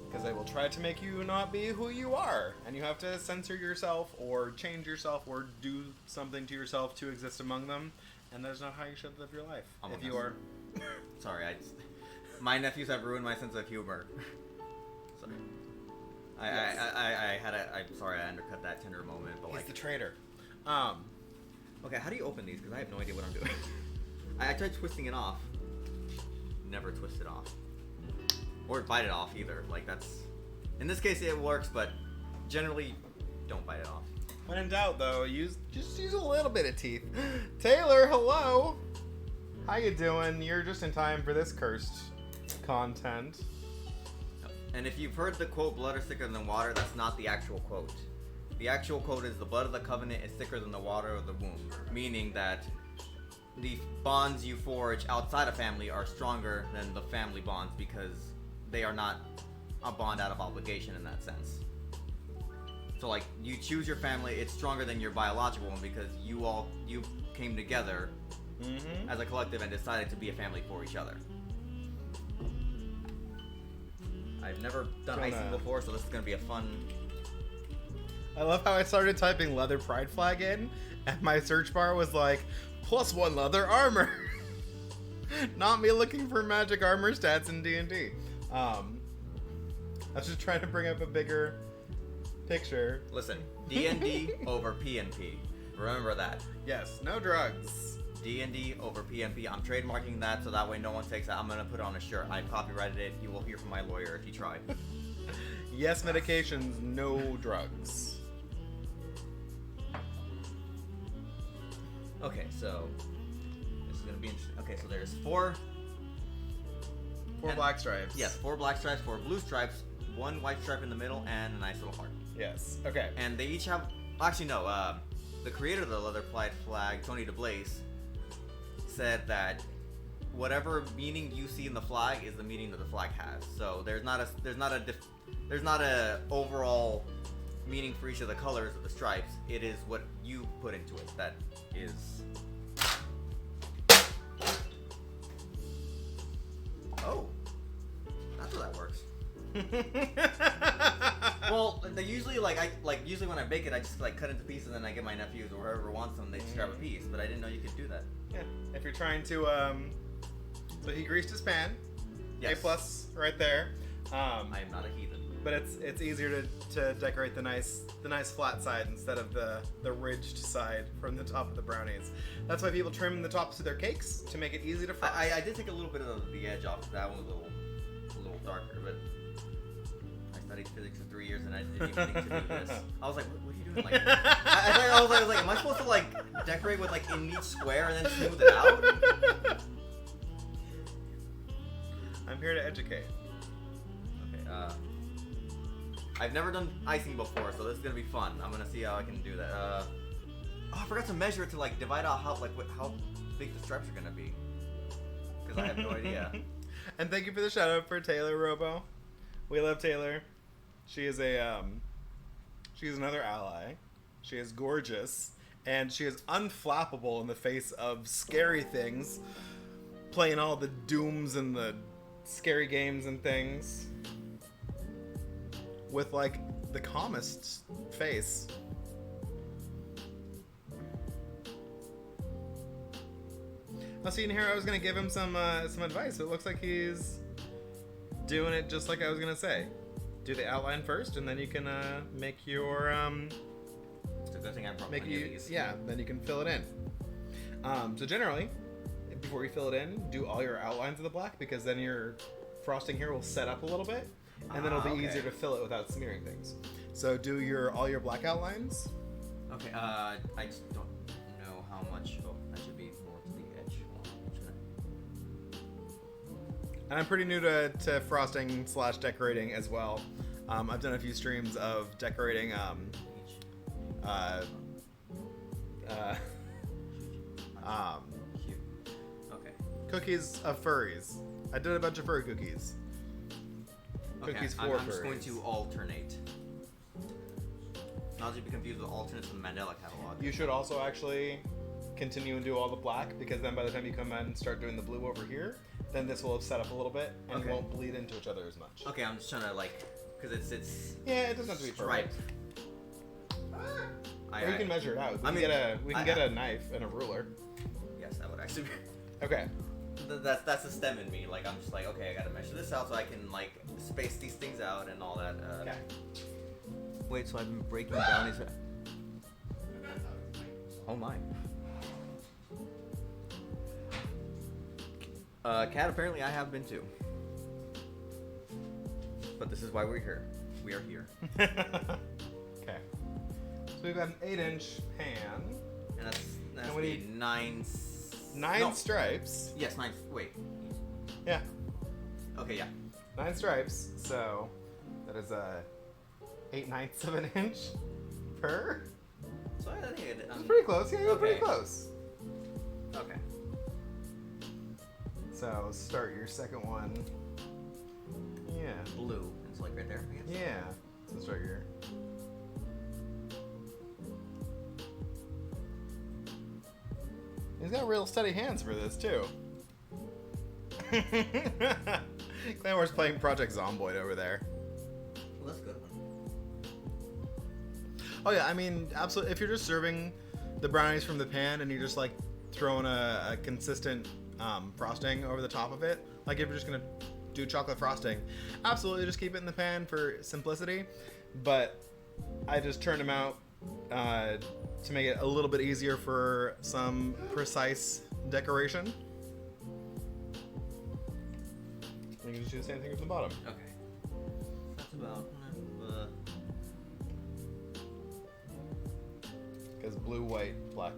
Because they will try to make you not be who you are. And you have to censor yourself or change yourself or do something to yourself to exist among them. And that's not how you should live your life. If you are... Sorry, my nephews have ruined my sense of humor. Sorry. I'm sorry I undercut that tender moment, but He's like... the traitor. Okay, how do you open these? Because I have no idea what I'm doing. I tried twisting it off. Never twist it off. Or bite it off either. Like, that's... In this case, it works, but generally, don't bite it off. When in doubt, though, just use a little bit of teeth. Taylor, hello. How you doing? You're just in time for this cursed content. And if you've heard the quote, blood is thicker than water, that's not the actual quote. The actual quote is, the blood of the covenant is thicker than the water of the womb. Meaning that the bonds you forge outside of family are stronger than the family bonds because they are not a bond out of obligation in that sense. So like, you choose your family, it's stronger than your biological one because you came together as a collective and decided to be a family for each other. I've never done icing before, so this is gonna be a fun... I love how I started typing leather pride flag in, and my search bar was like, +1 leather armor. Not me looking for magic armor stats in D&D. I was just trying to bring up a bigger picture. Listen, D&D over PNP. Remember that. Yes, no drugs. D&D over PNP. I'm trademarking that so that way no one takes that. I'm gonna put it on a shirt. I copyrighted it. You will hear from my lawyer if you try. Yes, medications, no drugs. Okay, so this is gonna be interesting. Okay, so there's four Black stripes. Yes, 4 black stripes, 4 blue stripes, 1 white stripe in the middle, and a nice little heart. Yes. Okay. And they each have... Actually, no. The creator of the leather pride flag, Tony DeBlaze, said that whatever meaning you see in the flag is the meaning that the flag has. So there's not a overall meaning for each of the colors of the stripes. It is what you put into it that is... Oh, that's how that works. Well, they usually usually when I bake it, I just like cut into pieces and then I get my nephews or whoever wants them, they just grab a piece. But I didn't know you could do that. Yeah. If you're trying to, so he greased his pan. Yes. A+ right there. I am not a heathen. But it's easier to decorate the nice flat side instead of the ridged side from the top of the brownies. That's why people trim the tops of their cakes to make it easy to frost. I did take a little bit of the edge off. That one was a little darker, but I studied physics for 3 years and I didn't even think to do this. I was like, what are you doing? Like, I was like, am I supposed to like decorate with like in each square and then smooth it out? I'm here to educate. Okay. I've never done icing before, so this is gonna be fun. I'm gonna see how I can do that. Oh, I forgot to measure it to like divide out how big the stripes are gonna be, because I have no idea. And thank you for the shout out for Taylor Robo. We love Taylor. She is she's another ally. She is gorgeous, and she is unflappable in the face of scary things, playing all the dooms and the scary games and things. With like the calmest face. Now, see in here, I was gonna give him some advice. It looks like he's doing it just like I was gonna say. Do the outline first, and then you can make your It's a good thing I brought make many of you these. yeah. Then you can fill it in. So generally, before you fill it in, do all your outlines of the black because then your frosting here will set up a little bit. And then it'll be easier to fill it without smearing things. So do all your black outlines. Okay, I just don't know how much. Oh, that should be more to the edge. And I'm pretty new to frosting / decorating as well. I've done a few streams of decorating Cute. Okay. cookies of furries. I did a bunch of furry cookies. Cookies for I'm just going furries. to alternate. Not to be confused with alternates from the Mandela catalog. You should also actually continue and do all the black because then by the time you come in and start doing the blue over here, then this will have set up a little bit and you Okay. won't bleed into each other as much. Okay, I'm just trying to like, because it's Yeah, it doesn't have to be striped. perfect. Or you can measure it out. We can get a knife and a ruler. Yes, that would actually be. Okay. That's the stem in me. Like I'm just like, okay, I gotta measure this out so I can like space these things out and all that. Okay. Wait, so I've been breaking brownies. Oh my. Cat, apparently I have been too. But this is why we're here. We are here. Okay. So we've got an 8-inch pan. And that's And we need 9... 9 stripes. Yes, 9... Wait. Yeah. Okay, yeah. 9 stripes. So that is 8/9 of an inch per. So I think It's pretty close. Yeah, you're pretty Okay. close. Okay. So start your second one. Yeah. Blue. It's like right there, I guess. Yeah. So start your. He's got real steady hands for this too. Glamour's playing Project Zomboid over there. Well, that's a good one. Oh yeah, I mean, absolutely. If you're just serving the brownies from the pan and you're just like throwing a consistent frosting over the top of it, like if you're just gonna do chocolate frosting, absolutely just keep it in the pan for simplicity. But I just turned them out to make it a little bit easier for some precise decoration. You can just do the same thing with the bottom. Okay. That's about... Because blue, white, black.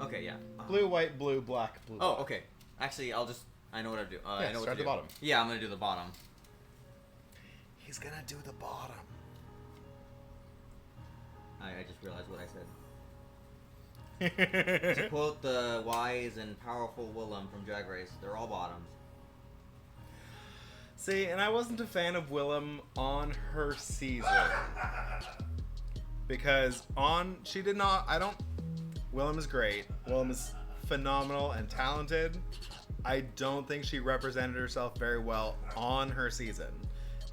Okay, yeah. Blue, white, blue, black, blue. Oh, black. okay. Actually, I'll just... I know what to do. Yeah, I know what start to the do. bottom. Yeah, I'm gonna do the bottom. He's gonna do the bottom. I just realized what I said. To quote the wise and powerful Willem from Drag Race, they're all bottoms. See, and I wasn't a fan of Willem on her season. Because she did not, Willem is great. Willem is phenomenal and talented. I don't think she represented herself very well on her season.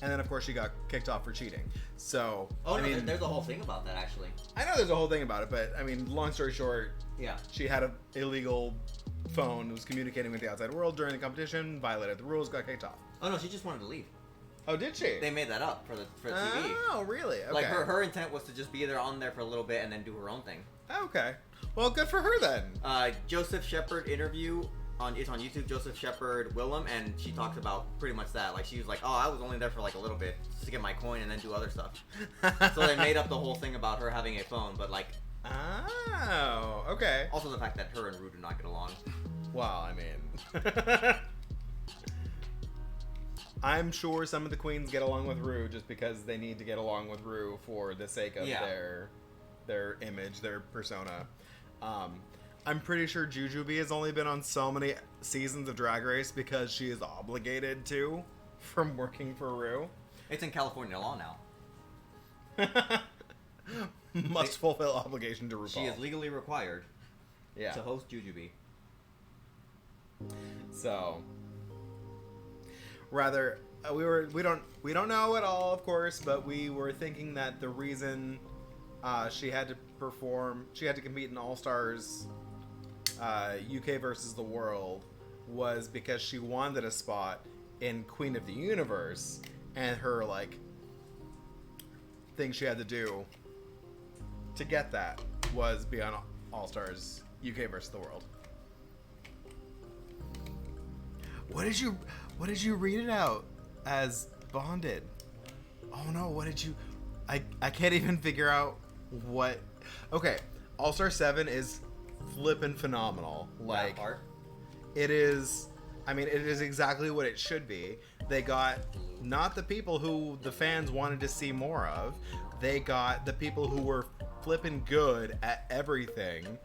And then, of course, she got kicked off for cheating. So, Oh, I no, mean, there's a whole thing about that, actually. I know there's a whole thing about it, but, I mean, long story short, Yeah. she had an illegal phone, was communicating with the outside world during the competition, violated the rules, got kicked off. Oh, no, she just wanted to leave. Oh, did she? They made that up for the TV. Oh, really? Okay. Like, her intent was to just be there on there for a little bit and then do her own thing. Okay. Well, good for her then. Joseph Shepard interview it's on YouTube. Joseph Shepard Willem, and she talks about pretty much that. Like, she was like, "Oh, I was only there for like a little bit just to get my coin and then do other stuff." So they made up the whole thing about her having a phone, but like, Oh, okay. also the fact that her and Rue do not get along. Well, I mean, I'm sure some of the queens get along with Rue just because they need to get along with Rue for the sake of Yeah. their image, their persona. I'm pretty sure Jujubee has only been on so many seasons of Drag Race because she is obligated to from working for Rue. It's in California law now. Must fulfill obligation to RuPaul. She is legally required yeah. to host Jujubee. So, rather, we don't know at all, of course, but we were thinking that the reason she had to compete in All Stars UK versus the World was because she wanted a spot in Queen of the Universe, and her like thing she had to do to get that was be on All Stars UK versus the World. What did you read it out as bonded? Oh no, what did you... I can't even figure out what... Okay, All-Star 7 is flippin' phenomenal. Like, That part. it is... I mean, it is exactly what it should be. They got not the people who the fans wanted to see more of. They got the people who were flippin' good at everything.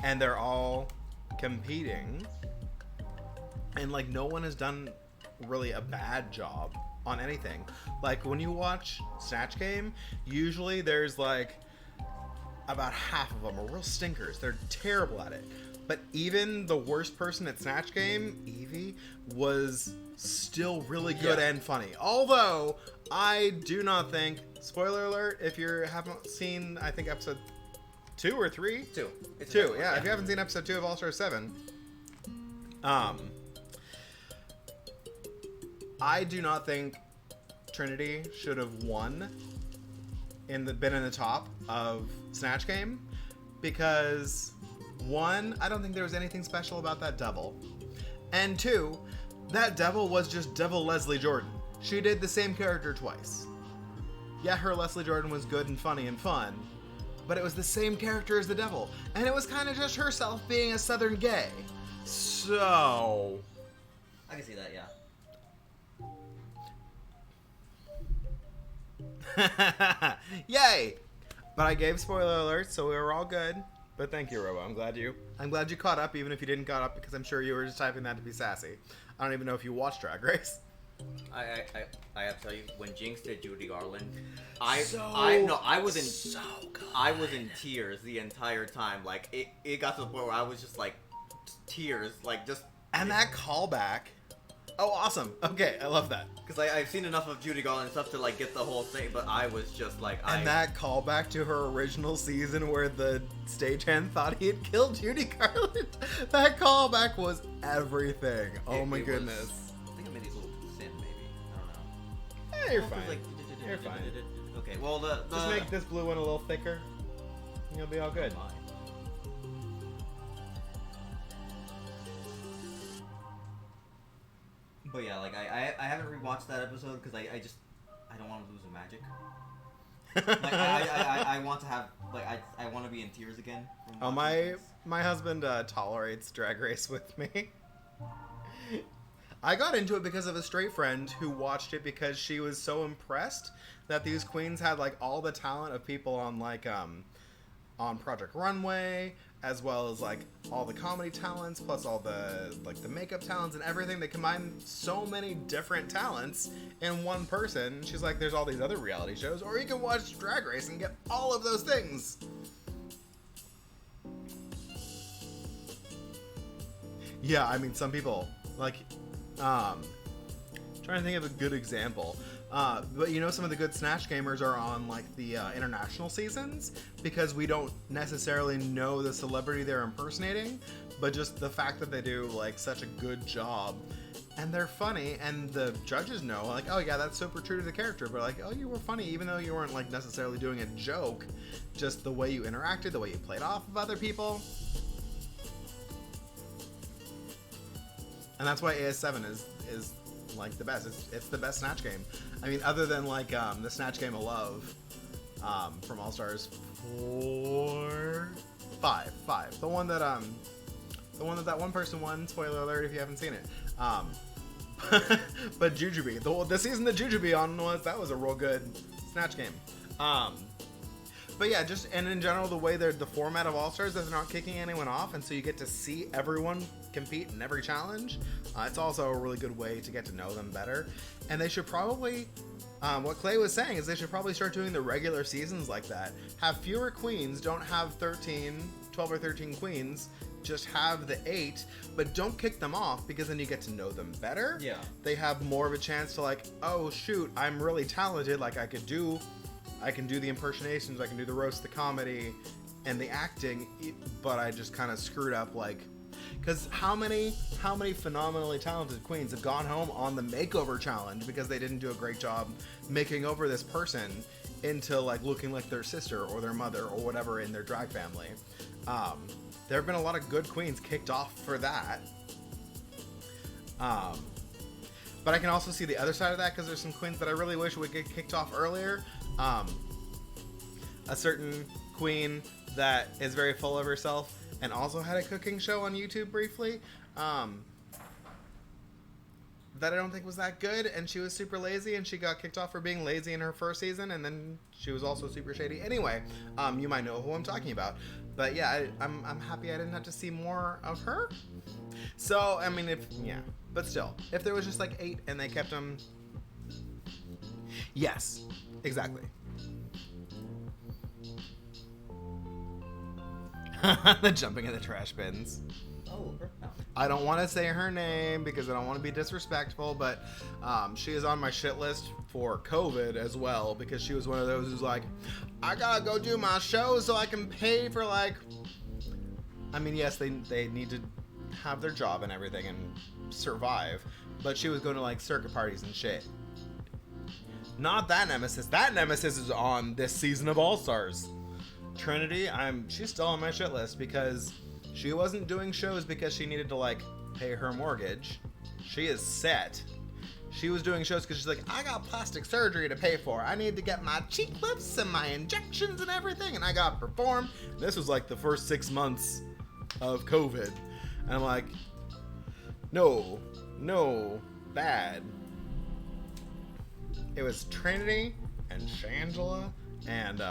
And they're all competing. And, like, no one has done really a bad job on anything. Like, when you watch Snatch Game, usually there's, like, about half of them are real stinkers. They're terrible at it. But even the worst person at Snatch Game, Evie, was still really good and funny. Although, I do not think, spoiler alert, if you haven't seen, I think, episode 2 or 3? 2. It's Two, yeah. If you haven't seen episode 2 of All Star 7, I do not think Trinity should have won been in the top of Snatch Game because 1, I don't think there was anything special about that double, and 2, that devil was just Devil Leslie Jordan. She did the same character twice. Yeah, her Leslie Jordan was good and funny and fun, but it was the same character as the devil. And it was kind of just herself being a southern gay. So... I can see that, yeah. Yay! But I gave spoiler alerts, so we were all good. But thank you, Robo. I'm glad you caught up, even if you didn't caught up, because I'm sure you were just typing that to be sassy. I don't even know if you watched Drag Race. I have to tell you, when Jinx did Judy Garland, I was in tears the entire time. Like it got to the point where I was just like tears, like just. And that callback. Oh, awesome. Okay, I love that. Because I've seen enough of Judy Garland stuff to like get the whole thing, but I was just like, And that callback to her original season where the stagehand thought he had killed Judy Garland. That callback was everything. Oh my goodness. I think I made these little thin, maybe. I don't know. Hey, you're fine. You're fine. Okay, well just make this blue one a little thicker. And you'll be all good. But yeah, like I haven't rewatched that episode because I don't want to lose the magic. Like I want to have like I want to be in tears again. Oh, my husband tolerates Drag Race with me. I got into it because of a straight friend who watched it because she was so impressed that these queens had like all the talent of people on like on Project Runway, as well as like all the comedy talents, plus all the like the makeup talents and everything. They combine so many different talents in one person. She's like, there's all these other reality shows, or you can watch Drag Race and get all of those things. Yeah, I mean, some people like trying to think of a good example. But you know, some of the good Snatch gamers are on like the international seasons because we don't necessarily know the celebrity they're impersonating, but just the fact that they do like such a good job and they're funny and the judges know like, oh yeah, that's super true to the character, but like, oh, you were funny even though you weren't like necessarily doing a joke, just the way you interacted, the way you played off of other people. And that's why AS7 is like the best. It's the best Snatch game. I mean, other than like the Snatch Game of Love from All Stars 5. The one that that one person won. Spoiler alert if you haven't seen it. But Jujubee, the season that Jujubee on that was a real good Snatch game. But yeah, just and in general, the way the format of All Stars is not kicking anyone off, and so you get to see everyone compete in every challenge. It's also a really good way to get to know them better. And they should probably, what Clay was saying is they should probably start doing the regular seasons like that. Have fewer queens, don't have 12 or 13 queens, just have the 8, but don't kick them off because then you get to know them better. Yeah. They have more of a chance to like, oh shoot, I'm really talented, like I can do the impersonations, I can do the roast, the comedy, and the acting, but I just kind of screwed up, like, because how many phenomenally talented queens have gone home on the makeover challenge because they didn't do a great job making over this person into like looking like their sister or their mother or whatever in their drag family. There have been a lot of good queens kicked off for that. But I can also see the other side of that because there's some queens that I really wish would get kicked off earlier. A certain queen that is very full of herself and also had a cooking show on YouTube briefly, that I don't think was that good, and she was super lazy, and she got kicked off for being lazy in her first season, and then she was also super shady. Anyway, you might know who I'm talking about, but yeah, I'm happy I didn't have to see more of her. So, I mean, but still, if there was just like 8 and they kept them, yes, exactly. The jumping in the trash bins. Oh, no. I don't want to say her name because I don't want to be disrespectful, but she is on my shit list for COVID as well because she was one of those who's like, I gotta go do my show so I can pay for like, I mean, yes, they need to have their job and everything and survive, but she was going to like circuit parties and shit. Not that Nemesis. That Nemesis is on this season of All Stars. Trinity, she's still on my shit list because she wasn't doing shows because she needed to like pay her mortgage. She is set. She was doing shows because she's like, I got plastic surgery to pay for. I need to get my cheek lifts and my injections and everything, and I got to perform. And this was like the first 6 months of COVID. And I'm like, no, bad. It was Trinity and Shangela and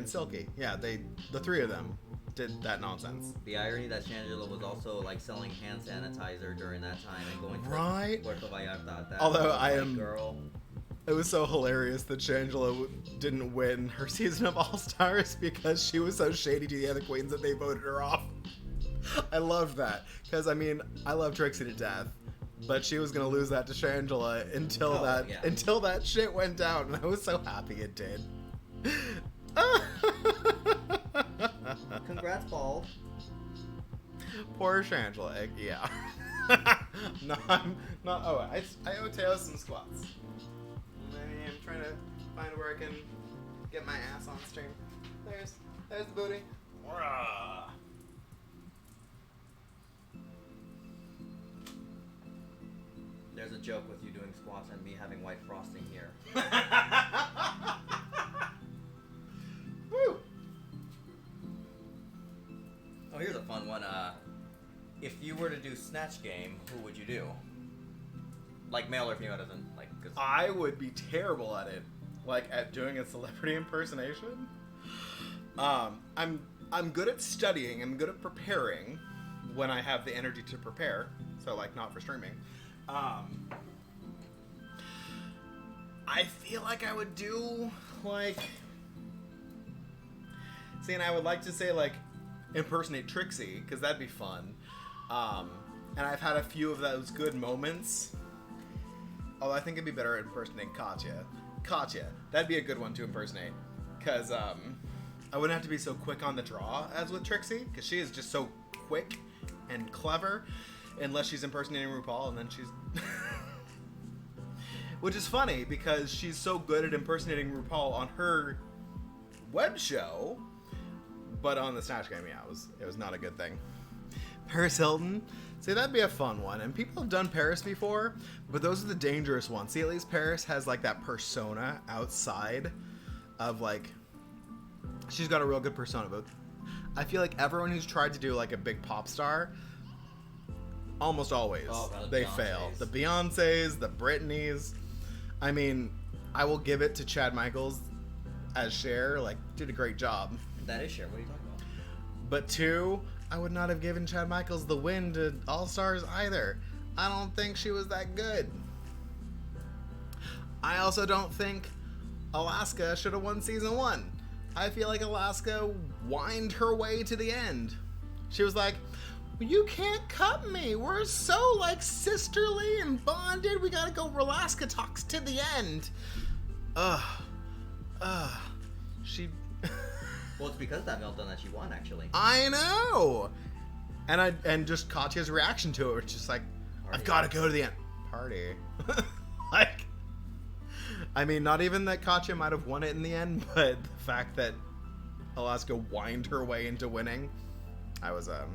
Silky. Yeah, the three of them did that nonsense. The irony that Shangela was also like selling hand sanitizer during that time and going to Right. Puerto Vallarta. That Although was, I like, am- girl. It was so hilarious that Shangela didn't win her season of All-Stars because she was so shady to the other queens that they voted her off. I loved that. Because, I mean, I love Trixie to death. But she was going to lose that to Shangela until until that shit went down. And I was so happy it did. Congrats, Bald. Poor Shangela. Yeah. No, I'm not. Oh, I owe Taylor some squats. I'm trying to find where I can get my ass on stream. There's the booty. Rah. There's a joke with you doing squats and me having white frosting here. Woo. Oh, here's a fun one. If you were to do Snatch Game, who would you do? Like male or female, doesn't like. Cause I would be terrible at it, like at doing a celebrity impersonation. I'm good at studying. I'm good at preparing when I have the energy to prepare. So like not for streaming. I feel like I would do like. See, and I would like to say like impersonate Trixie because that'd be fun. And I've had a few of those good moments. Although I think it'd be better at impersonating Katya. Katya, that'd be a good one to impersonate. Because I wouldn't have to be so quick on the draw as with Trixie. Because she is just so quick and clever. Unless she's impersonating RuPaul, and then she's... Which is funny, because she's so good at impersonating RuPaul on her web show. But on the Snatch Game, yeah, it was not a good thing. Paris Hilton. See, that'd be a fun one. And people have done Paris before, but those are the dangerous ones. See, at least Paris has like that persona outside of like, she's got a real good persona. But I feel like everyone who's tried to do like a big pop star, almost always, they fail. The Beyoncés, the Britneys. I mean, I will give it to Chad Michaels as Cher, like, did a great job. that is Cher. What are you talking about? But two, I would not have given Chad Michaels the win to All-Stars either. I don't think she was that good. I also don't think Alaska should have won season 1. I feel like Alaska whined her way to the end. She was like, you can't cut me. We're so like sisterly and bonded. We gotta go Alaska talks to the end. She... Well, it's because of that meltdown that she won, actually. I know. And just Katya's reaction to it was just like, Party. I've got to go to the end. Party. Like, I mean, not even that Katya might have won it in the end, but the fact that Alaska whined her way into winning, I was, Hi,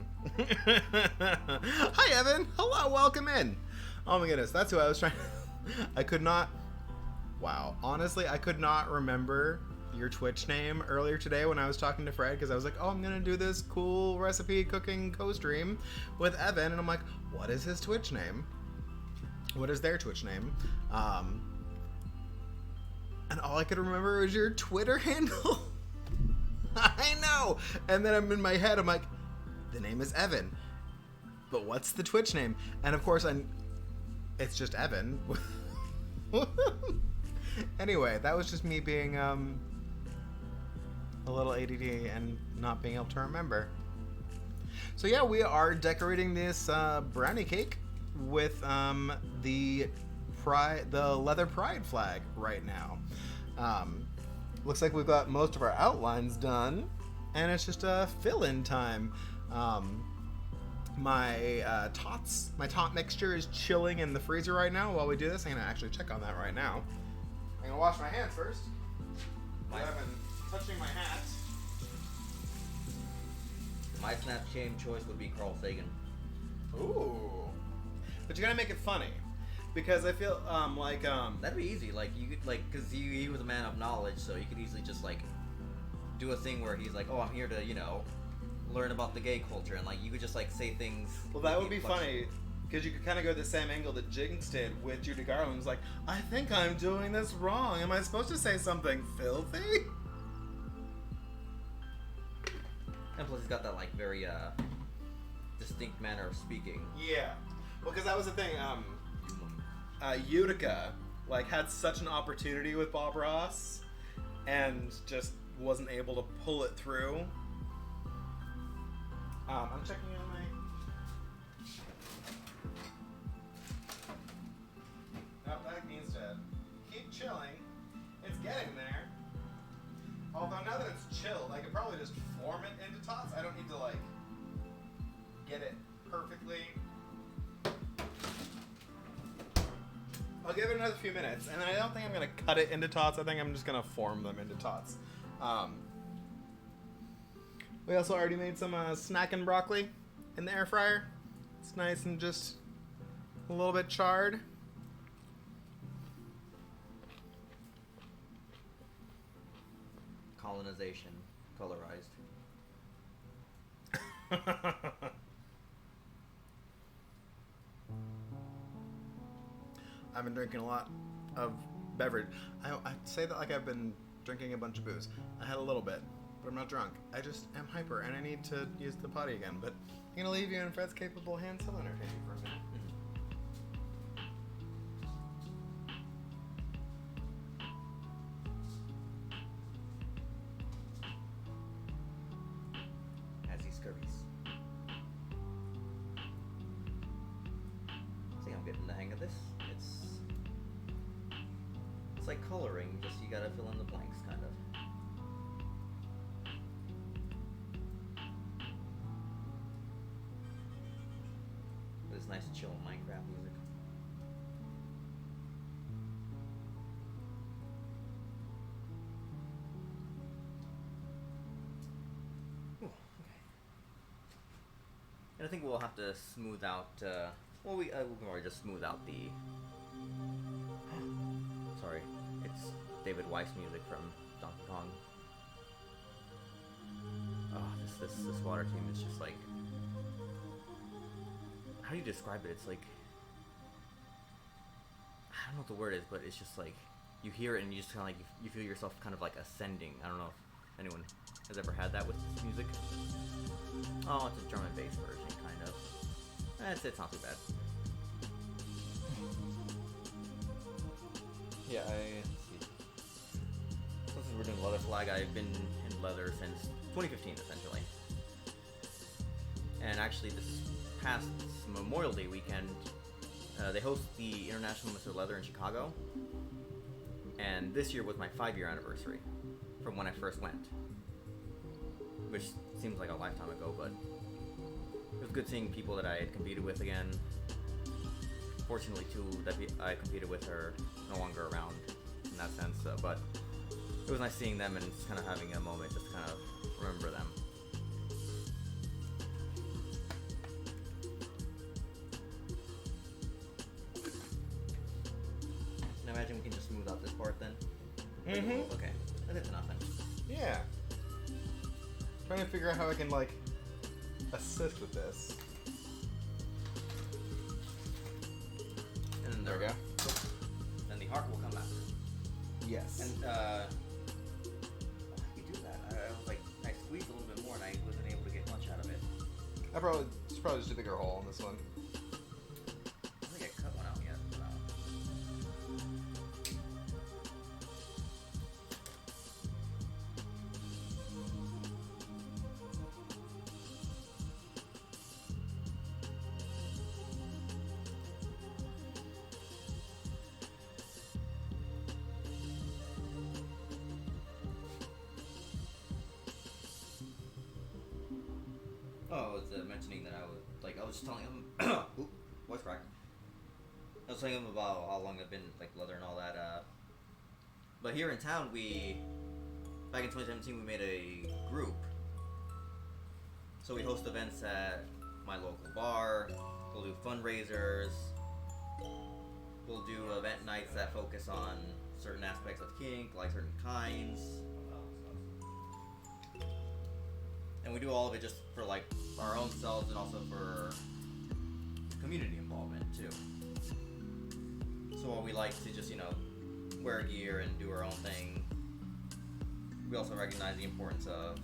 Evan. Hello, welcome in. Oh my goodness, that's who I was trying I could not, wow. Honestly, I could not remember your Twitch name earlier today when I was talking to Fred, because I was like, oh, I'm gonna do this cool recipe cooking co-stream with Evan, and I'm like, what is his Twitch name? What is their Twitch name? And all I could remember was your Twitter handle. I know. And then I'm in my head, I'm like, the name is Evan, but what's the Twitch name? And of course it's just Evan. Anyway, that was just me being a little ADD and not being able to remember. So yeah, we are decorating this brownie cake with the leather pride flag right now. Looks like we've got most of our outlines done, and it's just a fill-in time. My tot mixture is chilling in the freezer right now while we do this. I'm gonna actually check on that right now. I'm gonna wash my hands first. I haven't touching my hat. My Snatch Game choice would be Carl Sagan. Ooh. But you gotta make it funny. Because I feel, That'd be easy. Like, you could, like, because he was a man of knowledge, so you could easily just, like, do a thing where he's like, oh, I'm here to, you know, learn about the gay culture. And, like, you could just, like, say things. Well, that would be funny. Because you could kind of go the same angle that Jinx did with Judy Garland's like, I think I'm doing this wrong. Am I supposed to say something filthy? And plus, he's got that, like, very, distinct manner of speaking. Yeah. Well, because that was the thing, Utica, like, had such an opportunity with Bob Ross and just wasn't able to pull it through. I'm checking on my... Nope, that needs to keep chilling. It's getting there. Although now that it's chilled, I could probably just form it into tots. I don't need to, like, get it perfectly. I'll give it another few minutes, and then I don't think I'm going to cut it into tots. I think I'm just going to form them into tots. We also already made some snacking broccoli in the air fryer. It's nice and just a little bit charred. Colonization. Colorized. I've been drinking a lot of beverage. I say that like I've been drinking a bunch of booze. I had a little bit, but I'm not drunk. I just am hyper, and I need to use the potty again. But I'm gonna leave you in Fred's capable hands. He'll entertain you for a minute. As he scurries. See, I'm getting the hang of this. It's like coloring, just you gotta fill in the blanks, kind of. This nice chill Minecraft music. Ooh, okay. And I think we'll have to smooth out. Well, we can already just smooth out the. Sorry, it's David Weiss music from Donkey Kong. Oh, this water theme is just like. How do you describe it? It's like. I don't know what the word is, but it's just like you hear it and you just kind of like you feel yourself kind of like ascending. I don't know if anyone has ever had that with this music. Oh, it's a drum and bass version, kind of. It's not too bad. Yeah, since we're doing Leather Flag, I've been in leather since 2015, essentially. And actually, this past Memorial Day weekend, they host the International Mr. Leather in Chicago. And this year was my 5-year anniversary from when I first went. Which seems like a lifetime ago, but it was good seeing people that I had competed with again. Fortunately, two that I competed with are no longer around in that sense, but it was nice seeing them and just kind of having a moment just to kind of remember them. And I imagine we can just smooth out this part then? Mm-hmm. Okay, that's enough then. Yeah. Trying to figure out how I can, like, assist with this. And then There we go. Then the heart will come after. Yes. And why did we do that? I was like, I squeezed a little bit more and I wasn't able to get much out of it. It's probably just a bigger hole in this one. I don't think I cut one out yet. Oh, I was mentioning that I was just telling him, oop, voice crack. I was telling him about how long I've been like leather and all that. But here in town, back in 2017, we made a group. So we host events at my local bar. We'll do fundraisers. We'll do event nights that focus on certain aspects of kink, like certain kinds. And we do all of it just for like our own selves and also for community involvement too. So while we like to just, wear gear and do our own thing, we also recognize the importance of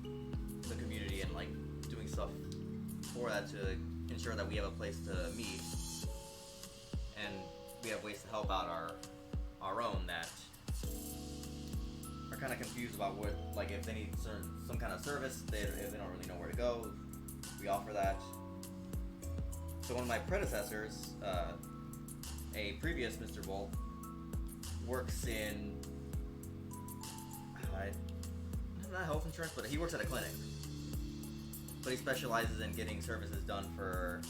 the community and like doing stuff for that to ensure that we have a place to meet and we have ways to help out our own that are kind of confused about what, like, if they need some kind of service, they don't really know where to go. We offer that. So one of my predecessors, a previous Mr. Bolt, works in not health insurance, but he works at a clinic. But he specializes in getting services done for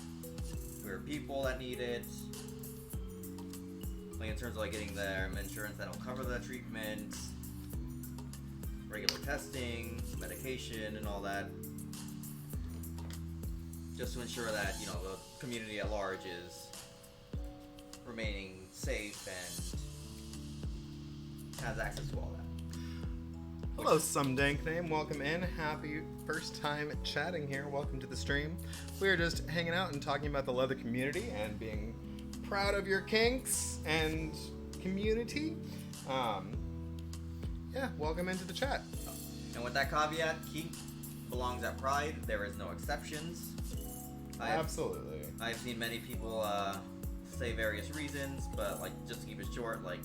people that need it. Like in terms of like getting their insurance that'll cover the treatment, regular testing, medication, and all that. Just to ensure that, the community at large is remaining safe and has access to all that. Hello, some dank name. Welcome in. Happy first time chatting here. Welcome to the stream. We are just hanging out and talking about the leather community and being proud of your kinks and community. Welcome into the chat. And with that caveat, kink belongs at Pride. There is no exceptions. Absolutely. I've seen many people say various reasons, but like just to keep it short, like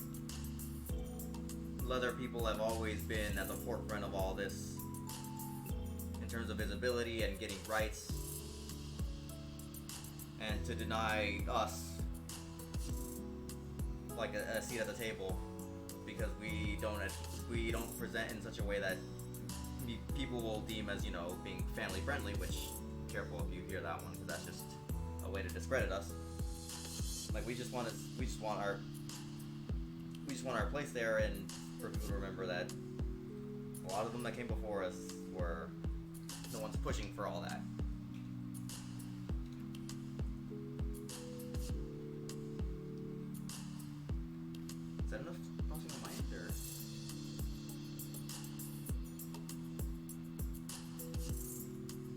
leather people have always been at the forefront of all this in terms of visibility and getting rights, and to deny us like a seat at the table because we don't present in such a way that people will deem as being family friendly, which careful if you hear that one because that's just a way to discredit us. Like we just want our place there, and for people to remember that a lot of them that came before us were the ones pushing for all that. Is that enough crossing on my end, or?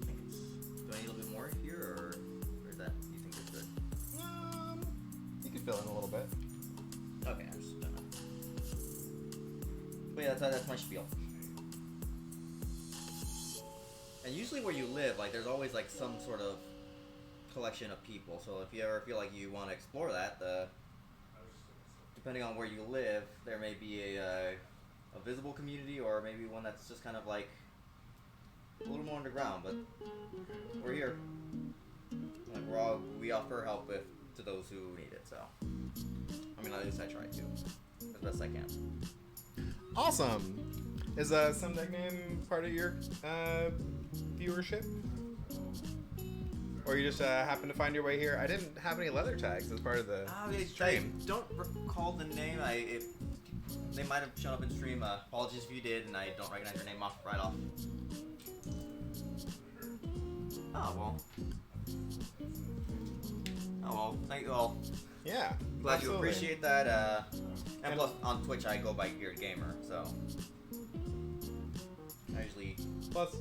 I think it's. Do I need a little bit more here, or is that? Do you think it's good? You can fill in a little bit. Okay, I'm just gonna. But yeah, that's my spiel. And usually where you live, like, there's always like some sort of collection of people. So if you ever feel like you want to explore that, depending on where you live, there may be a visible community, or maybe one that's just kind of like a little more underground. But we're here. Like we offer help to those who need it. So I mean, at least I try to, as best I can. Awesome. Is some deck name part of your viewership? Or you just happen to find your way here? I didn't have any leather tags as part of the stream. I don't recall the name. They might have shown up in stream. Apologies if you did, and I don't recognize your name right off. Oh well. Thank you all. Yeah. Glad absolutely. you appreciate that. And plus, on Twitch, I go by Geared Gamer, so I usually. Plus,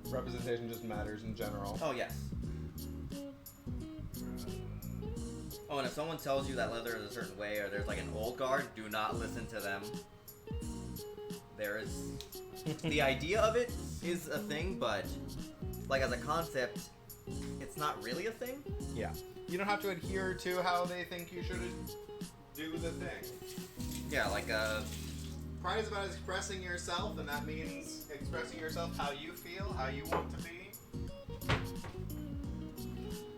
representation just matters in general. Oh yes. Oh, and if someone tells you that leather is a certain way, or there's like an old guard, do not listen to them. There is the idea of it is a thing, but like as a concept, it's not really a thing. Yeah. You don't have to adhere to how they think you should do the thing. Yeah, like Pride is about expressing yourself, and that means expressing yourself how you feel, how you want to be.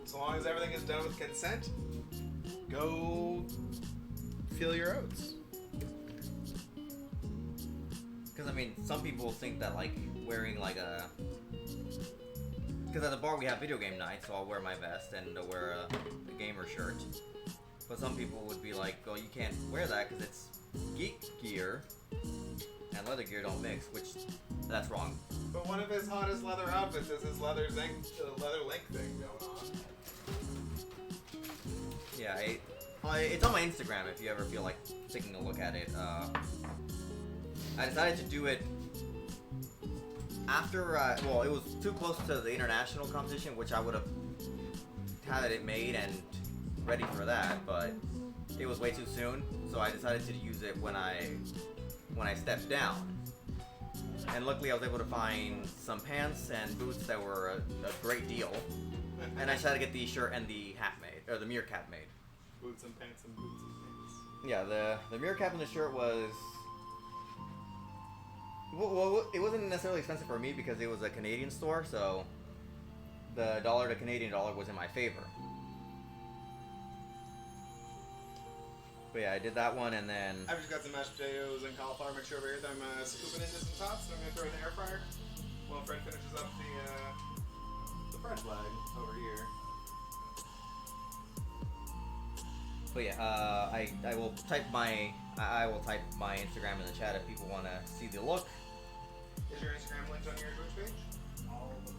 So long as everything is done with consent, go feel your oats. because I mean, some people think that like wearing like a. Because at the bar we have video game night, so I'll wear my vest and I'll wear a gamer shirt. But some people would be like, "Oh, you can't wear that because it's geek gear, and leather gear don't mix," which that's wrong. But one of his hottest leather outfits is his leather link thing going on. Yeah, It's on my Instagram if you ever feel like taking a look at it. I decided to do it after, well, it was too close to the international competition, which I would have had it made and ready for that, but it was way too soon, so I decided to use it when I stepped down. And luckily I was able to find some pants and boots that were a great deal. And I decided to get the shirt and the hat made, or the meerkat made. Boots and pants and boots and pants. Yeah, the meerkat and the shirt was... Well, it wasn't necessarily expensive for me because it was a Canadian store, so the dollar to Canadian dollar was in my favor. But yeah, I did that one, and then... I've just got some mashed potatoes and cauliflower mixture over here that I'm scooping into some tots, and I'm going to throw in the air fryer while Fred finishes up the bread flag over here. But yeah, I will type my Instagram in the chat if people want to see the look. Is your Instagram linked on your Twitch page?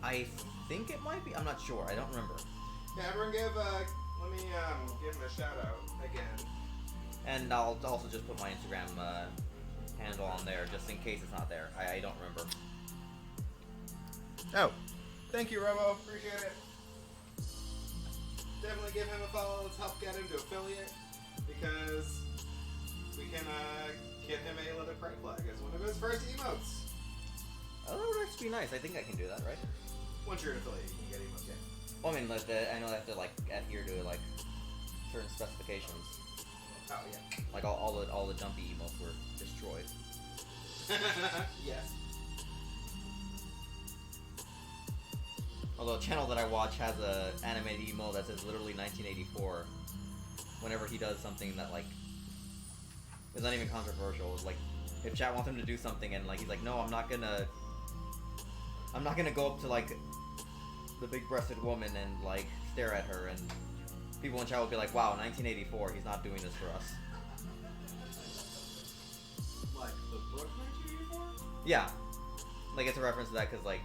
I think it might be. I'm not sure. I don't remember. Yeah, everyone let me give him a shout out again. And I'll also just put my Instagram handle on there just in case it's not there. I don't remember. Oh, thank you, Robo. Appreciate it. Definitely give him a follow. Let's help get him to affiliate because we can get him a leather pride flag as one of his first emotes. Oh, that would actually be nice. I think I can do that, right? Once you're an affiliate, you can get emotes. Yeah. Well, I mean, like I know I have to like adhere to like certain specifications. Oh yeah. Like all the jumpy emotes were destroyed. Yes. Although a channel that I watch has a animated emote that says literally 1984. Whenever he does something that like is not even controversial, it's like if chat wants him to do something and like he's like, no, I'm not gonna go up to like the big-breasted woman and like stare at her, and people in chat will be like, wow, 1984, he's not doing this for us. Like the book 1984? Yeah, like it's a reference to that because like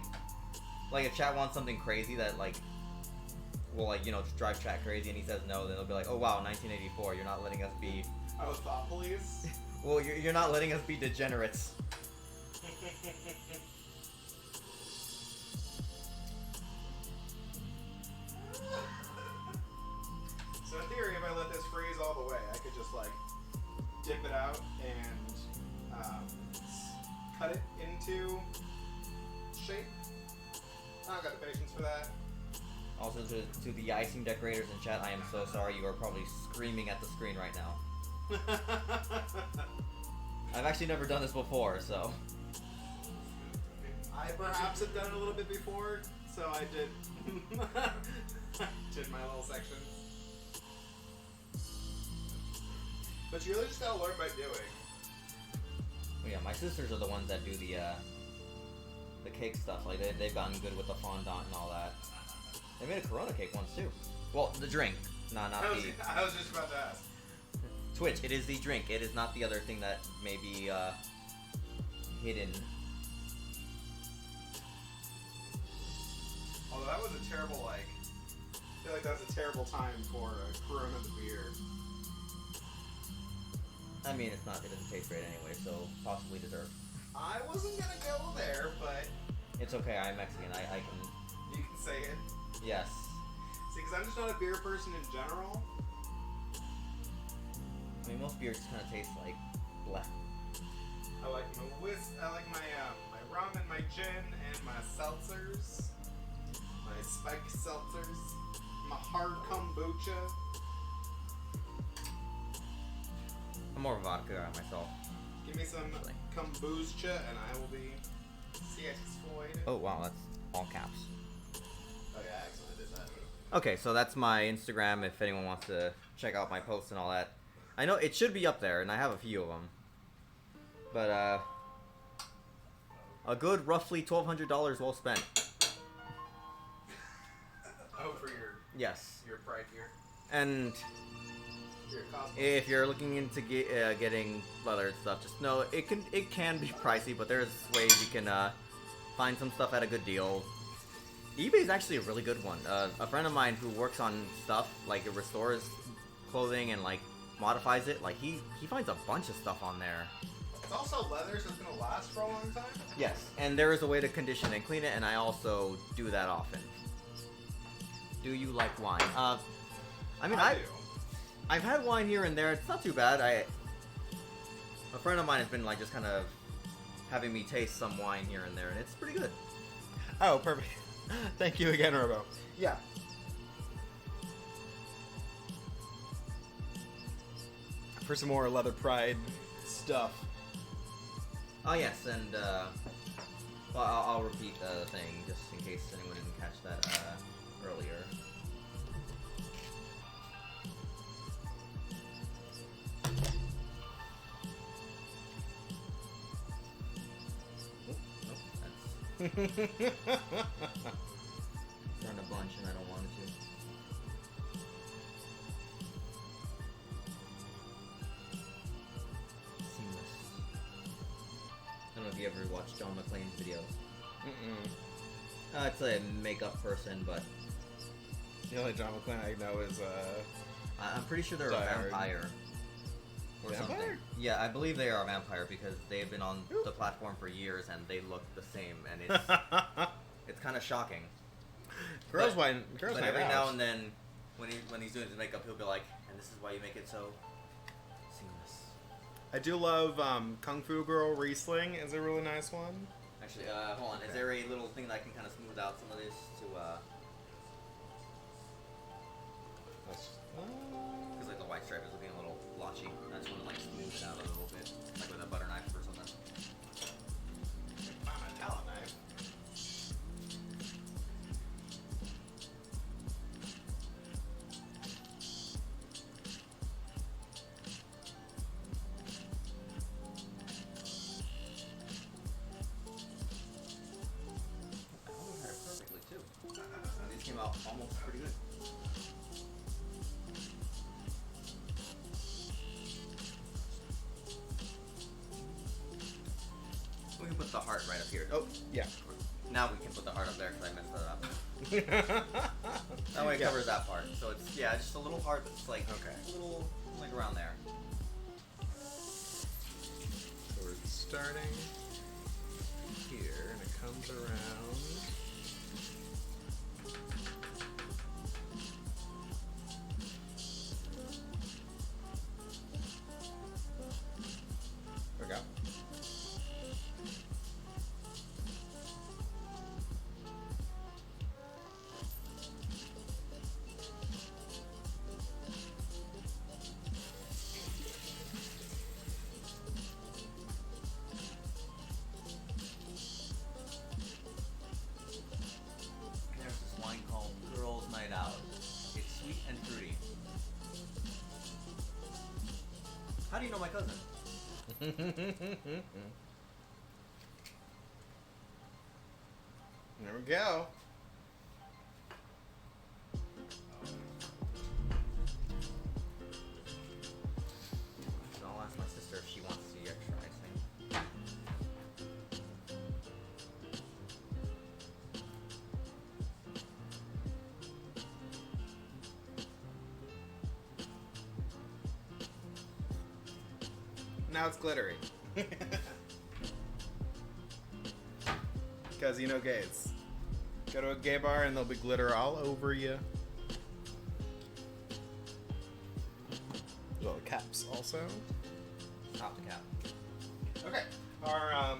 if chat wants something crazy that like will like just drive chat crazy and he says no, then they'll be like, oh wow, 1984, you're not letting us be. Oh, thought police. Well, you're not letting us be degenerates. So in theory, if I let this freeze all the way, I could just like dip it out and cut it into shape. I don't got the patience for that. Also, to the icing decorators in chat, I am so sorry. You are probably screaming at the screen right now. I've actually never done this before, so. I perhaps have done it a little bit before, so I did did my little section. But you really just gotta learn by doing. Well, yeah, my sisters are the ones that do the cake stuff. Like they've gotten good with the fondant and all that. They made a Corona cake once too. Well, the drink, not I the was just about to ask. Twitch. It is the drink. It is not the other thing that may be hidden. Although that was a terrible I feel like that was a terrible time for Corona the beer. I mean, it doesn't taste great anyway, so possibly deserved. I wasn't gonna go there, but It's okay. I'm Mexican. I can. you can say it. Yes. See, because I'm just not a beer person in general. I mean, most beers kind of taste like bleh. I like my my rum and my gin and my seltzers, my spiked seltzers, my hard kombucha. I'm more of a vodka guy myself. Give me some kombucha and I will be satisfied. Oh wow, that's all caps. Oh yeah, I accidentally did that. Okay, so that's my Instagram if anyone wants to check out my posts and all that. I know it should be up there, and I have a few of them. But, a good roughly $1,200 well spent. Oh, for Yes. your pride gear, And your cosplay. if you're looking into getting leather and stuff, just know it can be pricey, but there's ways you can find some stuff at a good deal. eBay is actually a really good one. A friend of mine who works on stuff, like it restores clothing and like modifies it. Like he finds a bunch of stuff on there. It's also leather, so it's gonna last for a long time. Yes, and there is a way to condition and clean it, and I also do that often. Do you like wine? I mean, I do. I've had wine here and there. It's not too bad. A friend of mine has been like just kind of having me taste some wine here and there, and it's pretty good. Oh, perfect. Thank you again, Robo. Yeah. For some more Leather Pride stuff. Oh yes, and well, I'll repeat the thing just in case anyone didn't catch that earlier. Nope, that's done a bunch, and I don't want it to. Seamless. I don't know if you ever watched John McClane's videos. It's a makeup person, but The only John McClane I know is I'm pretty sure they're Die a Hard. vampire. Or Vampire? something. Yeah, I believe they are a vampire because they've been on Ooh. the platform for years and they look the same, and it's kind of shocking. Girls But Night every Out. now and then, when he's doing his makeup, he'll be like, "And this is why you make it so seamless." I do love Kung Fu Girl Riesling is a really nice one. Actually, hold on. Is there a little thing that I can kind of smooth out some of this to? Because like the white stripe is looking a little blotchy. I just want to like smooth it out a little bit, like with a butter knife or something. Wow, a talent knife. I almost had it perfectly too. These came out almost pretty good. We can put the heart right up here. Oh, yeah. Now we can put the heart up there because I messed that up. That way it Yeah. covers that part. So it's just a little heart that's like Okay. a little like around there. So we're starting here, and it comes around. There we go. There's this wine called Girls Night Out. It's sweet and fruity. How do you know my cousin? There we go. So I'll ask my sister if she wants the extra icing. Now it's glittery. Because you know gays. Go to a gay bar and there'll be glitter all over you. Little caps also. Top to cap. Okay. Our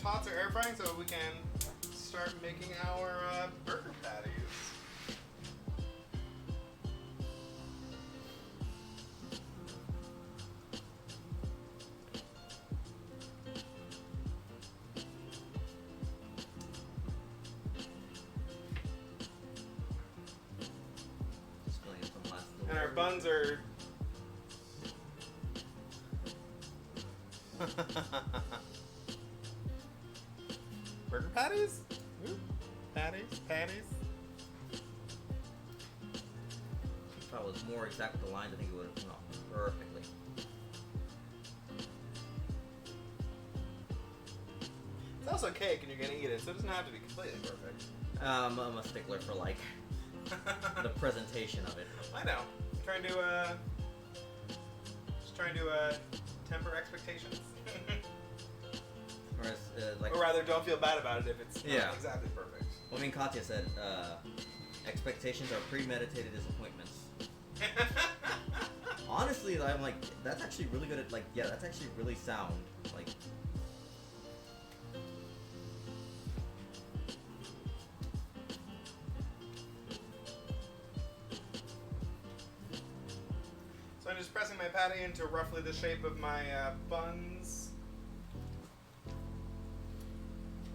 tots are air frying so we can start making our burger patties. Just filling in some last little And our areas. buns are. Burger patties? Ooh. Patties? If I was more exact with the lines, I think it would have come out perfectly. It's also cake and you're gonna eat it, so it doesn't have to be completely perfect. I'm a stickler for like the presentation of it. I know. trying to temper expectations. Whereas, like, Or rather, don't feel bad about it if it's Yeah. not exactly perfect. well, I mean, Katya said, expectations are premeditated disappointments. Honestly, I'm like, that's actually really good at, like, yeah, that's actually really sound. Like, So I'm just pressing my patty into roughly the shape of my buns.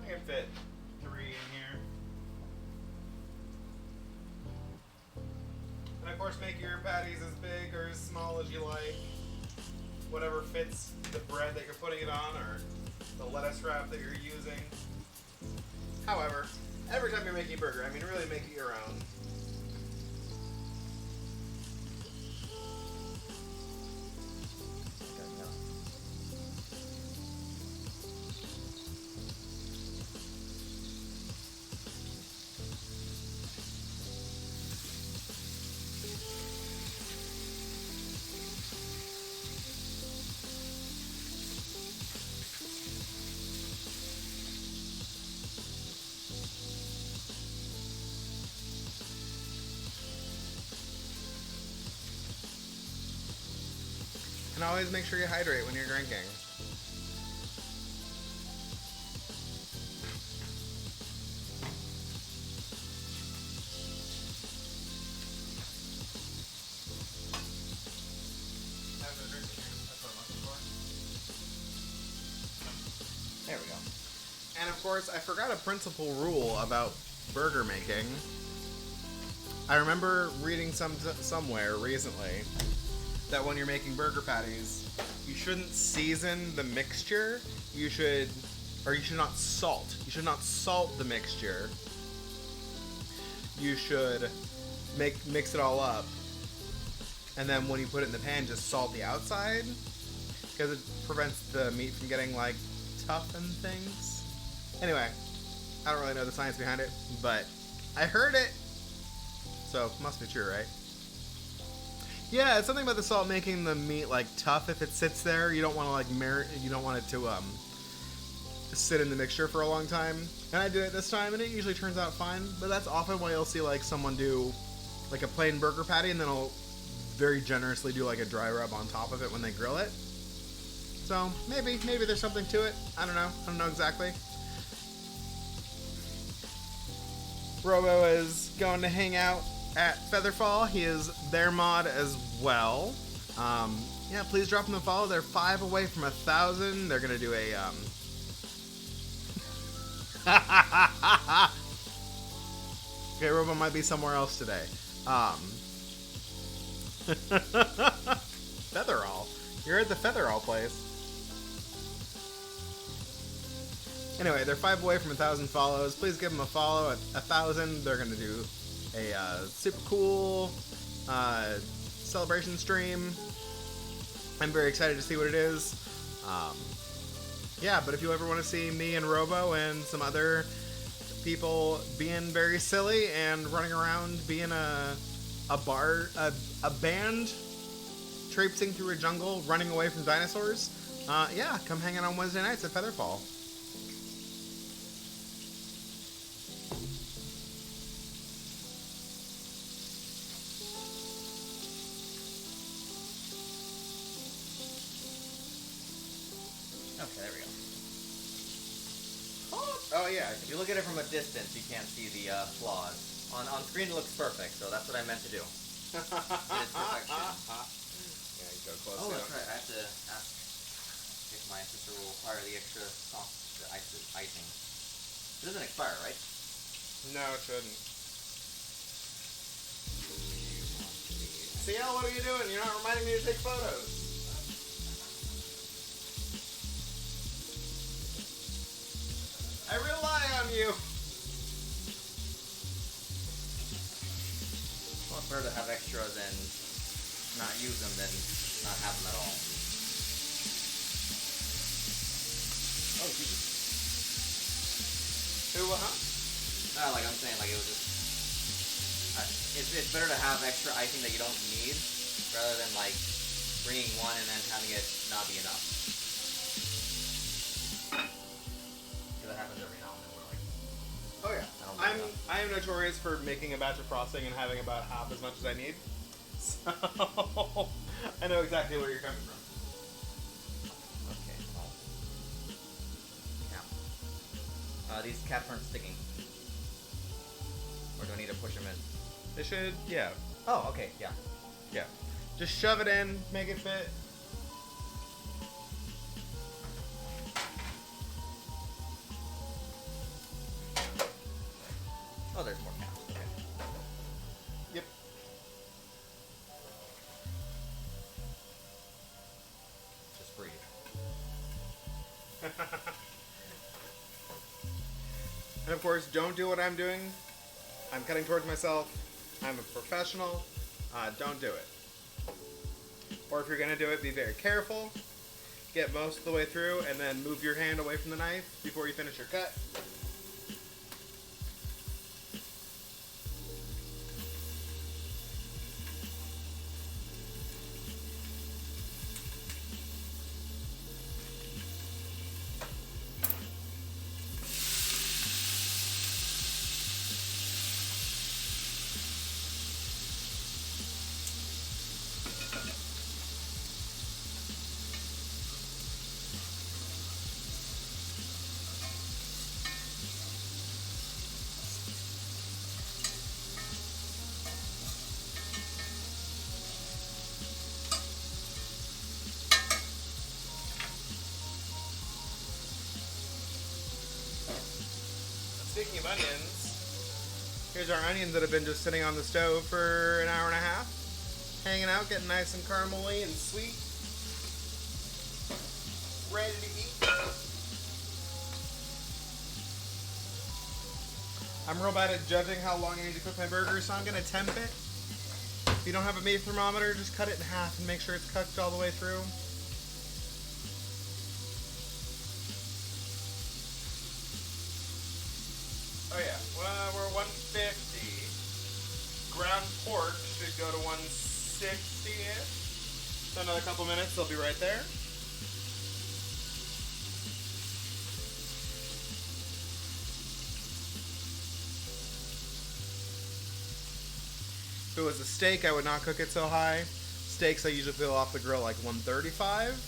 I can fit 3 in here. And of course, make your patties as big or as small as you like. Whatever fits the bread that you're putting it on or the lettuce wrap that you're using. However, every time you're making a burger, I mean, really make it your own. And always make sure you hydrate when you're drinking. there we go. And of course, I forgot a principal rule about burger making. I remember reading somewhere recently that when you're making burger patties, you shouldn't season the mixture. You should not salt. You should not salt the mixture. You should mix it all up, and then when you put it in the pan, just salt the outside, because it prevents the meat from getting like tough and things. Anyway, I don't really know the science behind it, but I heard it, so it must be true, right? Yeah, it's something about the salt making the meat like tough if it sits there. You don't want to like you don't want it to sit in the mixture for a long time. And I did it this time, and it usually turns out fine. But that's often why you'll see like someone do like a plain burger patty, and then I'll very generously do like a dry rub on top of it when they grill it. So maybe there's something to it. I don't know exactly. Robo is going to hang out at Featherfall. He is their mod as well. Yeah, please drop them a follow. They're 5 away from 1,000. They're gonna do a Okay, Robo might be somewhere else today. Featherall. You're at the Featherall place. Anyway, they're 5 away from 1,000 follows. Please give them a follow. At 1,000, they're gonna do a super cool celebration stream. I'm very excited to see what it is. Yeah, but if you ever want to see me and Robo and some other people being very silly and running around being a band traipsing through a jungle running away from dinosaurs, yeah, come hang out on Wednesday nights at Featherfall. Okay, there we go. Oh yeah. If you look at it from a distance, you can't see the flaws. On screen, it looks perfect, so that's what I meant to do. It is perfection. Yeah, you go close. Oh, that's right. I have to ask if my sister will require the extra soft icing. It doesn't expire, right? No, it shouldn't. CL, what are you doing? You're not reminding me to take photos. I rely on you. Well, it's better to have extras and not use them than not have them at all. Oh, Jesus. Who, huh? Like I'm saying, like it was just... it's better to have extra icing that you don't need rather than like bringing one and then having it not be enough. Because that happens every now and then. We're like, Oh yeah, I don't think I am notorious for making a batch of frosting and having about half as much as I need. So I know exactly where you're coming from. okay, well, cap. These caps aren't sticking. Or do I need to push them in? They should, yeah, Oh, okay, yeah. yeah. Just shove it in, make it fit. Oh, there's more caps. Okay. Yep. Just breathe. And of course, don't do what I'm doing. I'm cutting towards myself. I'm a professional. Don't do it. Or if you're gonna do it, be very careful. Get most of the way through, and then move your hand away from the knife before you finish your cut. Speaking of onions, here's our onions that have been just sitting on the stove for an hour and a half, hanging out, getting nice and caramely and sweet, ready to eat. I'm real bad at judging how long I need to cook my burger, so I'm gonna temp it. If you don't have a meat thermometer, just cut it in half and make sure it's cooked all the way through. Oh yeah, well, we're 150. Ground pork should go to 160-ish. So another couple minutes, they'll be right there. If it was a steak, I would not cook it so high. Steaks, I usually peel off the grill like 135.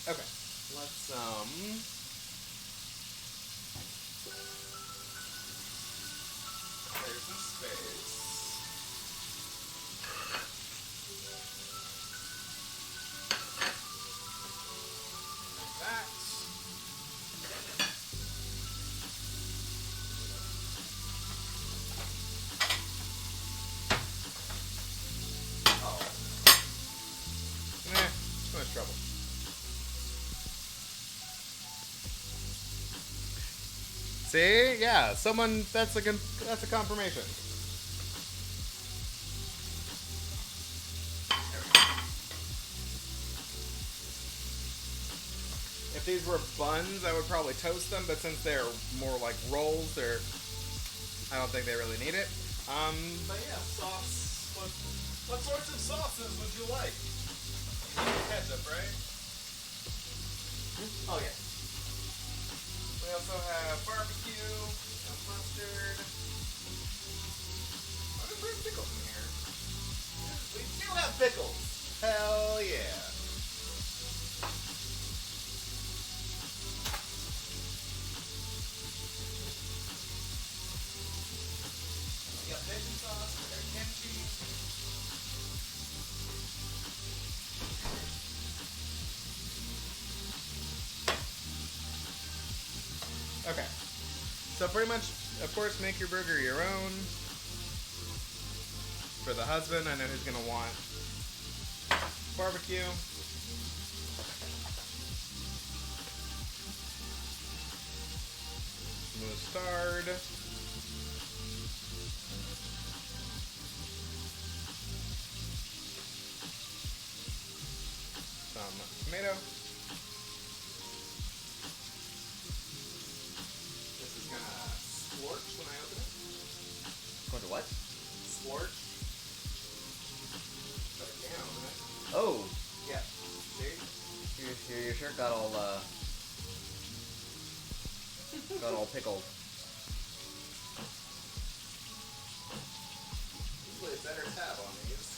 Okay, let's clear some space. Like that. Oh. Too much trouble. See? Yeah, someone, that's a confirmation. If these were buns, I would probably toast them, but since they're more like rolls, I don't think they really need it. But yeah, sauce. What sorts of sauces would you like? You need ketchup, right? Oh, yeah. We also have barbecue, some mustard. Why do we have pickles in here? We do have pickles. Hell yeah. We got bacon sauce, we got kimchi. Okay. So pretty much, of course, make your burger your own. For the husband, I know he's going to want barbecue. Mustard. Some tomato. your shirt got all pickled. Usually a better tab on these.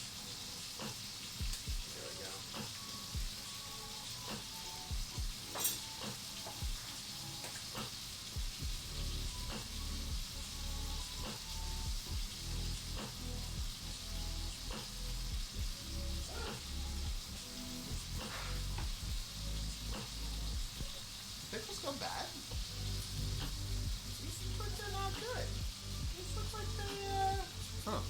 There we go. Pickles go bad? These look like they're not good. These look like they, Huh.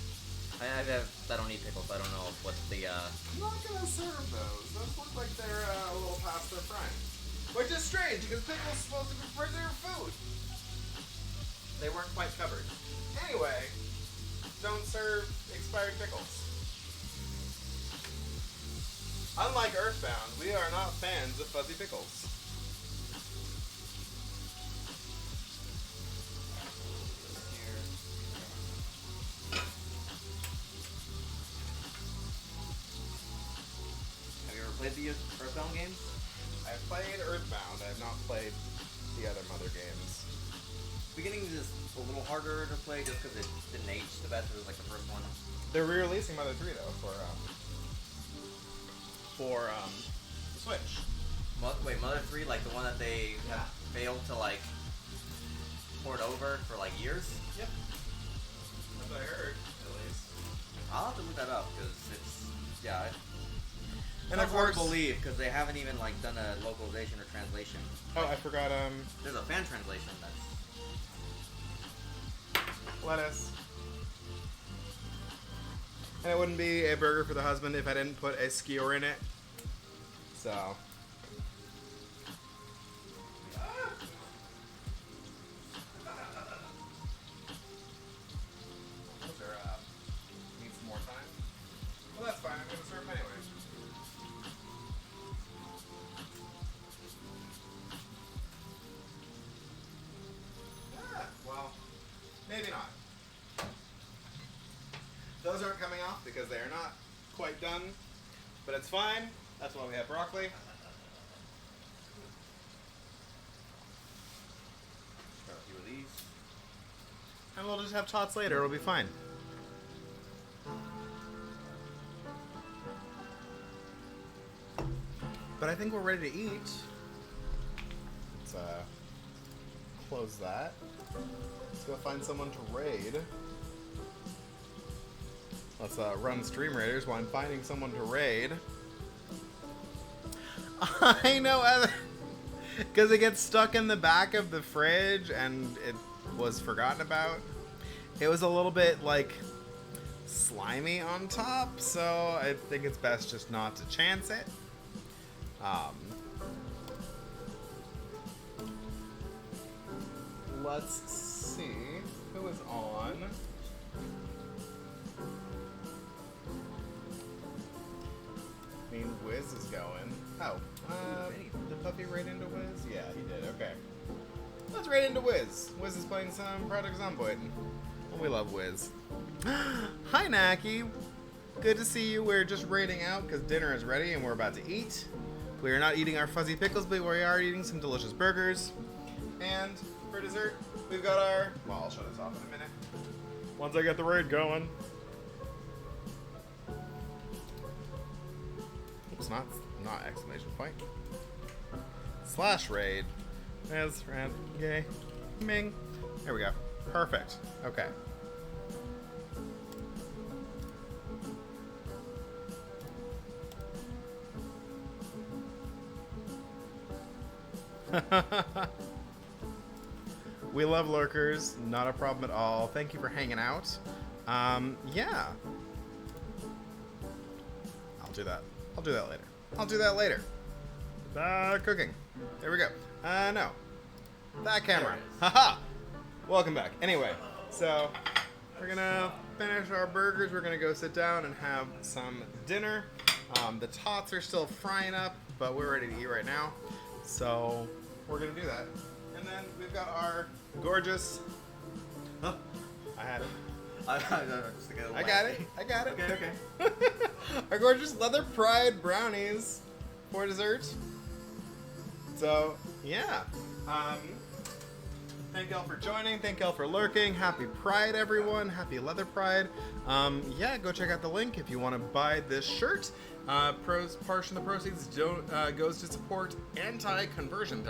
I don't eat pickles. I don't know what the I'm not gonna serve those. Those look like they're a little past their prime. Which is strange, because pickles are supposed to be preserved food. They weren't quite covered. Anyway, don't serve expired pickles. Unlike Earthbound, we are not fans of fuzzy pickles. Have you ever played the Earthbound games? I've played Earthbound. I have not played the other Mother games. Beginning is a little harder to play just because it didn't age the best. It was like the first one. They're re-releasing Mother 3 though for the Switch. Wait, Mother 3, like the one that they have failed to like port over for like years? Yep. That's what I heard, at least. I'll have to look that up because it's And it's of hard course, to believe because they haven't even like done a localization or translation. oh, I forgot. There's a fan translation that's Lettuce. And it wouldn't be a burger for the husband if I didn't put a skewer in it. So. Those are, need some more time. Well, that's fine. I'm going to serve them anyway. Well, maybe not. Those aren't coming off because they are not quite done, but it's fine. That's why we have broccoli. got a few of these. And we'll just have tots later. It'll be fine. But I think we're ready to eat. Let's close that. Let's go find someone to raid. Let's run Stream Raiders while I'm finding someone to raid. I know, Evan. Because it gets stuck in the back of the fridge and it was forgotten about. It was a little bit like slimy on top, so I think it's best just not to chance it. Let's see who is on. I mean, Wiz is going. Oh, did Puppy raid into Wiz? Yeah, he did. Okay. Let's raid into Wiz. Wiz is playing some Project Zomboid. And we love Wiz. Hi, Naki. Good to see you. We're just raiding out because dinner is ready and we're about to eat. We are not eating our fuzzy pickles, but we are eating some delicious burgers. And for dessert, we've got our... Well, I'll shut this off in a minute. Once I get the raid going. Oops, not exclamation point. Slash raid. As ran gay. Ming. There we go. Perfect. Okay. We love lurkers. Not a problem at all. Thank you for hanging out. Yeah. I'll do that. I'll do that later. I'll do that later. Cooking. There we go. No. That camera. Haha. Welcome back. Anyway, so we're gonna finish our burgers. We're gonna go sit down and have some dinner. The tots are still frying up, but we're ready to eat right now. So we're gonna do that. And then we've got our gorgeous. Huh? I had it. I got it. I got it. Okay. Our gorgeous leather pride brownies for dessert. So, yeah. Thank y'all for joining. Thank y'all for lurking. Happy Pride, everyone. Happy Leather Pride. Yeah, go check out the link if you want to buy this shirt. Portion of the proceeds goes to support anti-conversion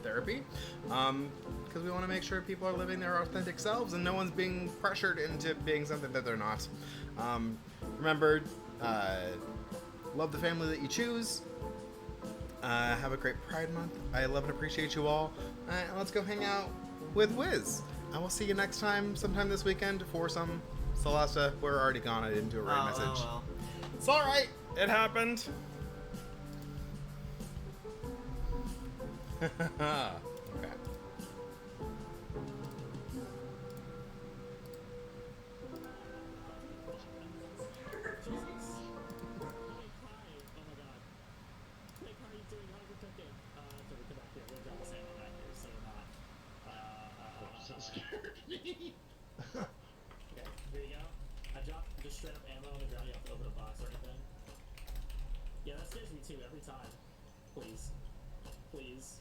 therapy. Because we want to make sure people are living their authentic selves and no one's being pressured into being something that they're not. Remember, love the family that you choose. Have a great Pride Month. I love and appreciate you all. And let's go hang out with Wiz. I will see you next time, sometime this weekend, for some Celesta. We're already gone. I didn't do a right message. Well. It's alright. It happened. Okay. So scared me. Okay, here you go. I dropped just straight up ammo on the ground. You have to open a box or anything. Yeah, that scares me too every time. Please. Please.